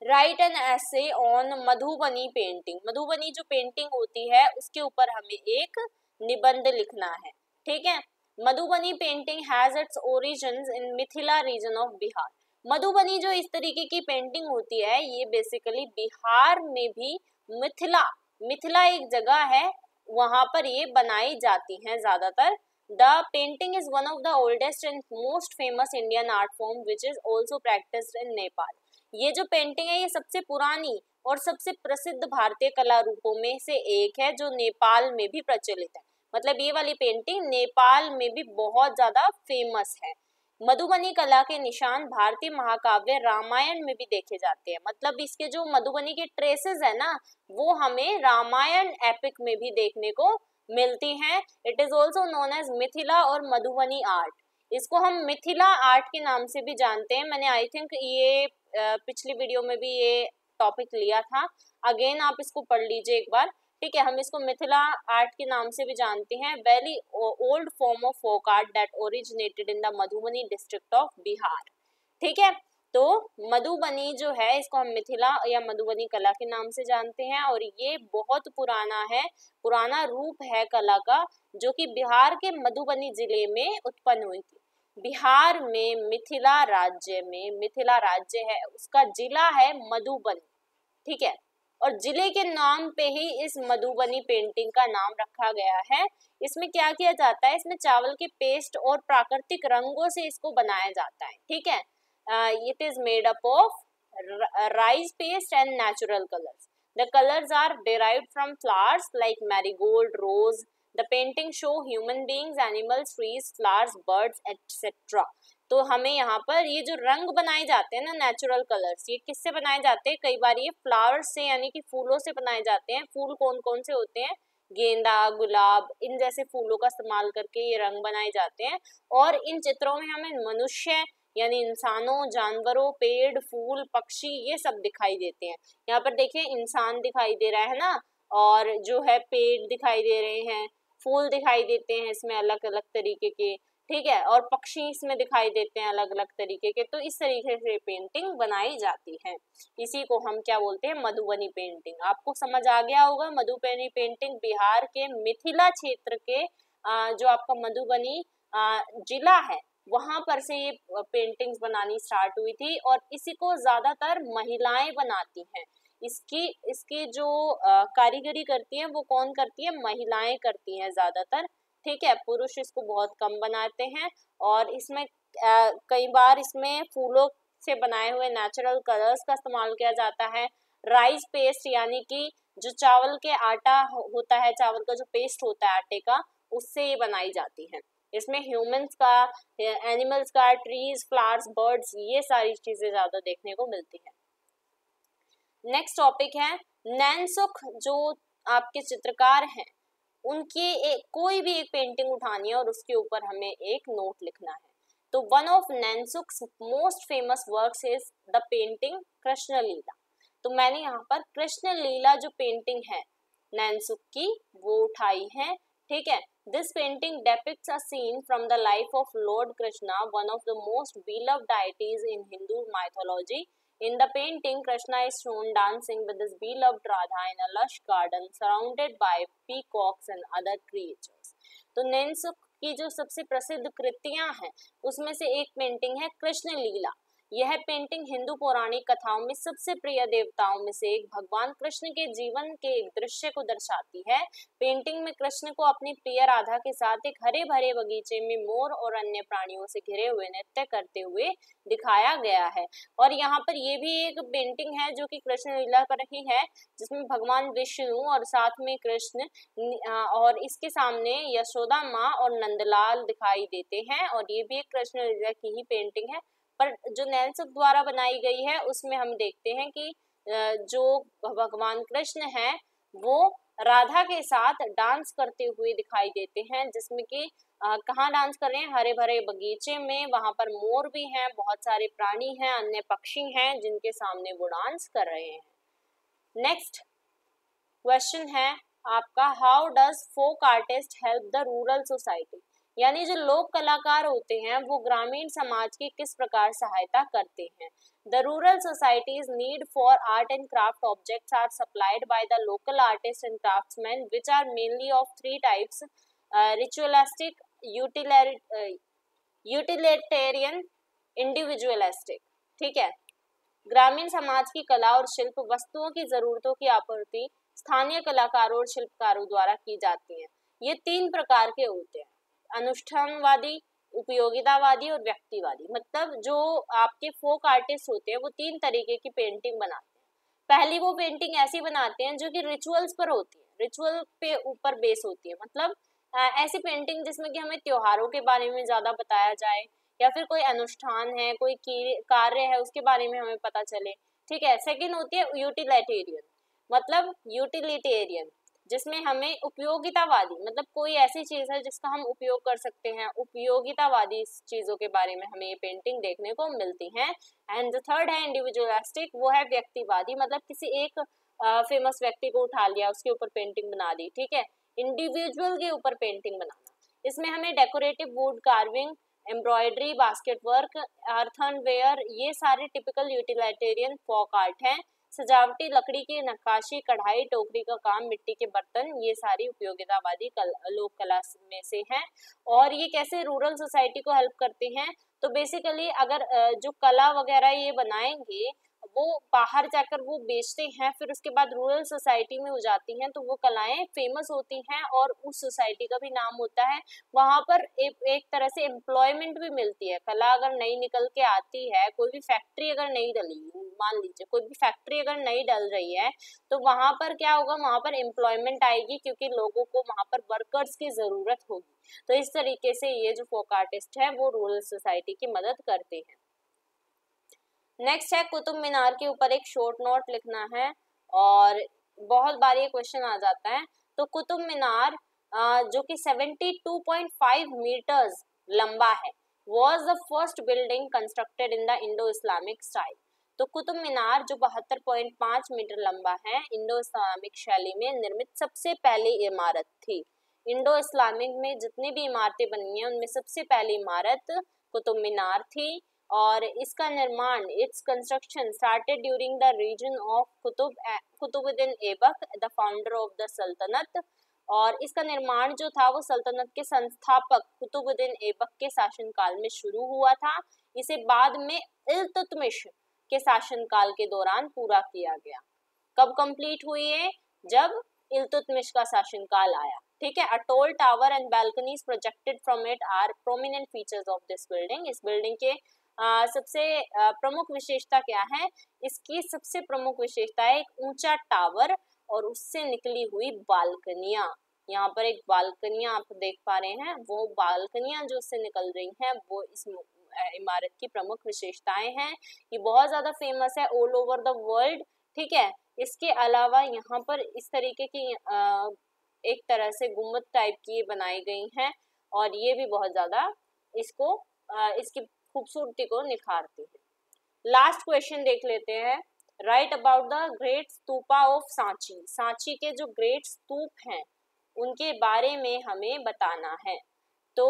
Right an essay on Madhubani painting. Madhubani जो पेंटिंग होती है उसके ऊपर हमें एक निबंध लिखना है। ठीक है, Madhubani painting has its origins in Mithila region of Bihar. Madhubani जो इस तरीके की पेंटिंग होती है ये बेसिकली बिहार में भी मिथिला एक जगह है, वहां पर ये बनाई जाती हैं ज्यादातर। The painting is one of the oldest and most famous Indian art form which is also practised in Nepal. ये जो पेंटिंग है ये सबसे पुरानी और सबसे प्रसिद्ध भारतीय कला रूपों में से एक है, जो नेपाल में भी प्रचलित है। मतलब ये वाली पेंटिंग नेपाल में भी बहुत ज्यादा फेमस है। मधुबनी कला के निशान भारतीय महाकाव्य रामायण में भी देखे जाते हैं। मतलब इसके जो मधुबनी के ट्रेसेस है ना, वो हमें रामायण एपिक में भी देखने को मिलती हैं। It is also known as Mithila और मधुबनी आर्ट। इसको हम मिथिला आर्ट के नाम से भी जानते हैं। मैंने आई थिंक ये पिछली वीडियो में भी ये टॉपिक लिया था। अगेन आप इसको पढ़ लीजिए एक बार। ठीक है, हम इसको मिथिला आर्ट के नाम से भी जानते हैं। Very old form of folk art that originated in the Madhubani district of Bihar. ठीक है, तो मधुबनी जो है इसको हम मिथिला या मधुबनी कला के नाम से जानते हैं, और ये बहुत पुराना है, पुराना रूप है कला का, जो कि बिहार के मधुबनी जिले में उत्पन्न हुई थी। बिहार में मिथिला राज्य है, उसका जिला है मधुबनी। ठीक है, और जिले के नाम पे ही इस मधुबनी पेंटिंग का नाम रखा गया है। इसमें क्या किया जाता है, इसमें चावल के पेस्ट और प्राकृतिक रंगों से इसको बनाया जाता है, ठीक है। It is made up of rice paste and natural colors. The colors are derived from flowers like marigold, rose. The painting show human beings, animals, trees, flowers, birds, etc. तो हमें यहाँ पर ये जो रंग बनाए जाते हैं ना, नेचुरल कलर्स, ये किससे बनाए जाते हैं, कई बार ये फ्लावर्स से यानी कि फूलों से बनाए जाते हैं। फूल कौन कौन से होते हैं, गेंदा, गुलाब, इन जैसे फूलों का इस्तेमाल करके ये रंग बनाए जाते हैं। और इन चित्रों में हमें मनुष्य यानी इंसानों, जानवरों, पेड़, फूल, पक्षी ये सब दिखाई देते हैं। यहाँ पर देखिए इंसान दिखाई दे रहा है ना, और जो है पेड़ दिखाई दे रहे हैं, फूल दिखाई देते हैं इसमें अलग अलग तरीके के, ठीक है, और पक्षी इसमें दिखाई देते हैं अलग अलग तरीके के। तो इस तरीके से पेंटिंग बनाई जाती है, इसी को हम क्या बोलते हैं, मधुबनी पेंटिंग। आपको समझ आ गया होगा, मधुबनी पेंटिंग बिहार के मिथिला क्षेत्र के जो आपका मधुबनी जिला है वहां पर से ये पेंटिंग्स बनानी स्टार्ट हुई थी, और इसी को ज्यादातर महिलाएं बनाती हैं। इसकी जो कारीगरी करती हैं वो कौन करती है, महिलाएं करती हैं ज्यादातर, ठीक है। पुरुष इसको बहुत कम बनाते हैं। और इसमें कई बार इसमें फूलों से बनाए हुए नेचुरल कलर्स का इस्तेमाल किया जाता है। राइस पेस्ट यानी कि जो चावल के आटा होता है, चावल का जो पेस्ट होता है आटे का, उससे ये बनाई जाती है। इसमें ह्यूमंस का, एनिमल्स का, ट्रीज, फ्लावर्स, बर्ड्स, ये सारी चीजें ज्यादा देखने को मिलती है। नेक्स्ट टॉपिक है नैनसुख। जो आपके चित्रकार हैं उनकी कोई भी एक पेंटिंग उठानी है और उसके ऊपर हमें एक नोट लिखना है। तो one of Nainsukh's most famous works is the painting Krishna Leela. तो मैंने यहाँ पर कृष्ण लीला जो पेंटिंग है नैनसुख की वो उठाई है, ठीक है। This painting depicts a scene from the life of Lord Krishna, one of the most beloved deities in Hindu mythology. In the painting, Krishna is shown dancing with his beloved Radha in a lush garden surrounded by peacocks and other creatures. तो नैनसुख की जो सबसे प्रसिद्ध कृतियां हैं उसमें से एक पेंटिंग है कृष्ण लीला। यह पेंटिंग हिंदू पौराणिक कथाओं में सबसे प्रिय देवताओं में से एक भगवान कृष्ण के जीवन के एक दृश्य को दर्शाती है। पेंटिंग में कृष्ण को अपनी प्रिय राधा के साथ एक हरे भरे बगीचे में मोर और अन्य प्राणियों से घिरे हुए नृत्य करते हुए दिखाया गया है। और यहाँ पर ये भी एक पेंटिंग है जो कि कृष्ण लीला पर ही है, जिसमें भगवान विष्णु और साथ में कृष्ण और इसके सामने यशोदा माँ और नंदलाल दिखाई देते हैं। और ये भी एक कृष्ण लीला की ही पेंटिंग है। पर जो नैनसुख द्वारा बनाई गई है उसमें हम देखते हैं कि जो भगवान कृष्ण है वो राधा के साथ डांस करते हुए दिखाई देते हैं, जिसमें कि कहाँ डांस कर रहे हैं, हरे भरे बगीचे में। वहां पर मोर भी हैं, बहुत सारे प्राणी हैं, अन्य पक्षी हैं जिनके सामने वो डांस कर रहे हैं। नेक्स्ट क्वेश्चन है आपका, how does folk artist help the rural society. यानी जो लोक कलाकार होते हैं वो ग्रामीण समाज की किस प्रकार सहायता करते हैं। The rural societies need for art and craft objects are supplied by the local artist and craftsman which are mainly of three types, ritualistic, utilitarian, individualistic, ठीक है। ग्रामीण समाज की कला और शिल्प वस्तुओं की जरूरतों की आपूर्ति स्थानीय कलाकारों और शिल्पकारों द्वारा की जाती है। ये तीन प्रकार के होते हैं, अनुष्ठानवादी, उपयोगितावादी और व्यक्तिवादी। मतलब जो आपके फोक आर्टिस्ट होते हैं वो तीन तरीके की पेंटिंग बनाते हैं। पहली वो पेंटिंग ऐसी बनाते हैं जो कि रिचुअल्स पर होती है, रिचुअल पे ऊपर बेस होती है। मतलब ऐसी पेंटिंग जिसमें कि हमें त्योहारों के बारे में ज्यादा बताया जाए, या फिर कोई अनुष्ठान है, कोई कार्य है उसके बारे में हमें पता चले, ठीक है। सेकंड होती है यूटिलिटेरियन, मतलब यूटिलिटेरियन जिसमें हमें उपयोगितावादी, मतलब कोई ऐसी चीज है जिसका हम उपयोग कर सकते हैं, उपयोगितावादी चीजों के बारे में हमें ये पेंटिंग देखने को मिलती है। एंड द थर्ड है इंडिविजुअलिस्टिक, वो है व्यक्तिवादी, मतलब किसी एक फेमस व्यक्ति को उठा लिया, उसके ऊपर पेंटिंग बना दी, ठीक है। इंडिविजुअल के ऊपर पेंटिंग बनाना, इसमें हमें decorative wood carving, embroidery, basket work, earthenware, ये सारे टिपिकल यूटिलिटेरियन फोक आर्ट हैं। सजावटी लकड़ी की नक्काशी, कढ़ाई, टोकरी का काम, मिट्टी के बर्तन, ये सारी उपयोगितावादी लोक कला में से हैं। और ये कैसे रूरल सोसाइटी को हेल्प करते हैं, तो बेसिकली अगर जो कला वगैरह ये बनाएंगे वो बाहर जाकर वो बेचते हैं, फिर उसके बाद रूरल सोसाइटी में हो जाती हैं, तो वो कलाएं फेमस होती हैं और उस सोसाइटी का भी नाम होता है। वहां पर एक तरह से एम्प्लॉयमेंट भी मिलती है। कला अगर नई निकल के आती है, कोई भी फैक्ट्री अगर नहीं डली, मान लीजिए कोई भी फैक्ट्री अगर नहीं डल रही है, तो वहां पर क्या होगा, वहां पर एम्प्लॉयमेंट आएगी, क्योंकि लोगों को वहां पर वर्कर्स की जरूरत होगी। तो इस तरीके से ये जो फोक आर्टिस्ट है वो रूरल सोसाइटी की मदद करते हैं। नेक्स्ट है कुतुब मीनार के ऊपर एक शॉर्ट नोट लिखना है, और बहुत बार ये क्वेश्चन आ जाता है। तो कुतुब मीनार जो कि 72.5 मीटर्स लंबा है, was the first building constructed in the Indo-Islamic style। तो कुतुब मीनार जो 72.5 मीटर लंबा है, इंडो इस्लामिक शैली में निर्मित सबसे पहली इमारत थी। इंडो इस्लामिक में जितनी भी इमारतें बनी हैं उनमें सबसे पहली इमारत कुतुब मीनार थी, और इसका निर्माण, its construction started during the region of Qutubuddin Aibak, the founder of the sultanate. और इसका निर्माण जो था वो सल्तनत के संस्थापक कुतुबुद्दीन ऐबक के शासनकाल में शुरू हुआ था। इसे बाद में इल्तुतमिश के शासनकाल के दौरान पूरा किया गया। कब कंप्लीट हुई है? जब इल्तुतमिश का शासनकाल आया। ठीक है। A tall tower and balconies projected from it are prominent features of this building. इस बिल्डिंग के सबसे प्रमुख विशेषता क्या है? इसकी सबसे प्रमुख विशेषता है एक ऊंचा टावर और उससे निकली हुई बालकनियां। यहाँ पर एक बालकनियां आप देख पा रहे हैं, वो बालकनियां जो उससे निकल रही हैं वो इस इमारत की प्रमुख विशेषताएं हैं। ये बहुत ज्यादा फेमस है ऑल ओवर द वर्ल्ड। ठीक है। इसके अलावा यहाँ पर इस तरीके की एक तरह से गुम्बद टाइप की बनाई गई हैं, और ये भी बहुत ज्यादा इसको इसकी खूबसूरती को निखारती है। लास्ट क्वेश्चन देख लेते हैं। Right about the great stupa of Sanchi. Sanchi के जो ग्रेट स्तूप हैं उनके बारे में हमें बताना है। तो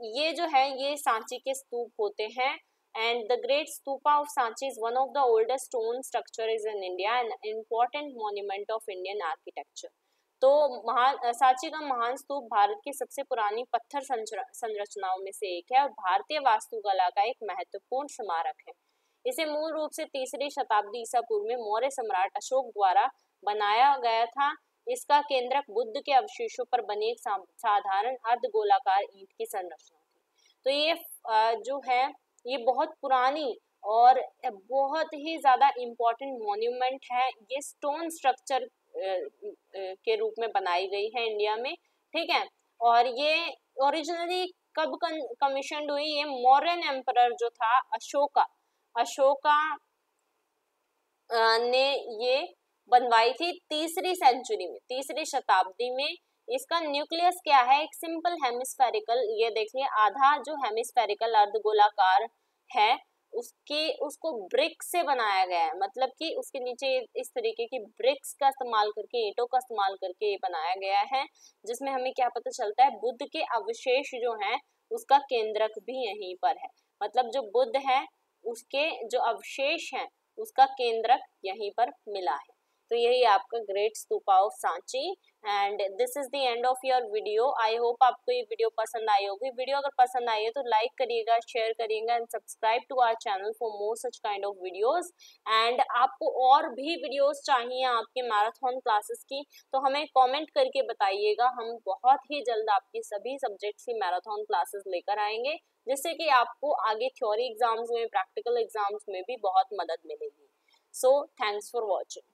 ये जो है ये सांची के स्तूप होते हैं। And the great stupa of Sanchi is one of the oldest stone structure is in India and important monument of Indian architecture. तो सांची का महान स्तूप भारत की सबसे पुरानी पत्थर संरचनाओं में से एक है और भारतीय वास्तुकला का एक महत्वपूर्ण स्मारक है। इसे मूल रूप से 3री शताब्दी ईसा पूर्व में मौर्य सम्राट अशोक द्वारा बनाया गया था। इसका केंद्रक बुद्ध के अवशेषों पर बनी एक साधारण अर्धगोलाकार ईंट की संरचना थी। तो ये जो है ये बहुत पुरानी और बहुत ही ज्यादा इम्पोर्टेंट मॉन्यूमेंट है। ये स्टोन स्ट्रक्चर के रूप में बनाई गई है इंडिया में। ठीक है। और ये ओरिजिनली कब कमीशन हुई? ये मौर्यन एम्परर जो था अशोका ने ये बनवाई थी 3री सेंचुरी में, 3री शताब्दी में। इसका न्यूक्लियस क्या है? एक सिंपल हेमिस्फेरिकल, ये देखिए आधा जो हेमिस्फेरिकल अर्धगोलाकार है उसको ब्रिक से बनाया गया है। मतलब कि उसके नीचे इस तरीके की ब्रिक्स का इस्तेमाल करके, ईंटों का इस्तेमाल करके बनाया गया है, जिसमें हमें क्या पता चलता है? बुद्ध के अवशेष जो हैं उसका केंद्रक भी यहीं पर है। मतलब जो बुद्ध है उसके जो अवशेष हैं उसका केंद्रक यहीं पर मिला है। तो यही आपका great stupa of Sanchi. And this is the end of your video. I hope आपको ये वीडियो पसंद आई होगी। वीडियो अगर पसंद आई है तो लाइक करिएगा, शेयर करिएगा and subscribe to our channel for more such kind of videos. And आपको और भी वीडियोस चाहिए आपके मैराथन क्लासेस की तो हमें कमेंट करके बताइएगा। हम बहुत ही जल्द आपकी सभी सब्जेक्ट्स की मैराथन क्लासेस लेकर आएंगे, जिससे कि आपको आगे थ्योरी एग्जाम्स में, प्रैक्टिकल एग्जाम्स में भी बहुत मदद मिलेगी। So thanks for watching.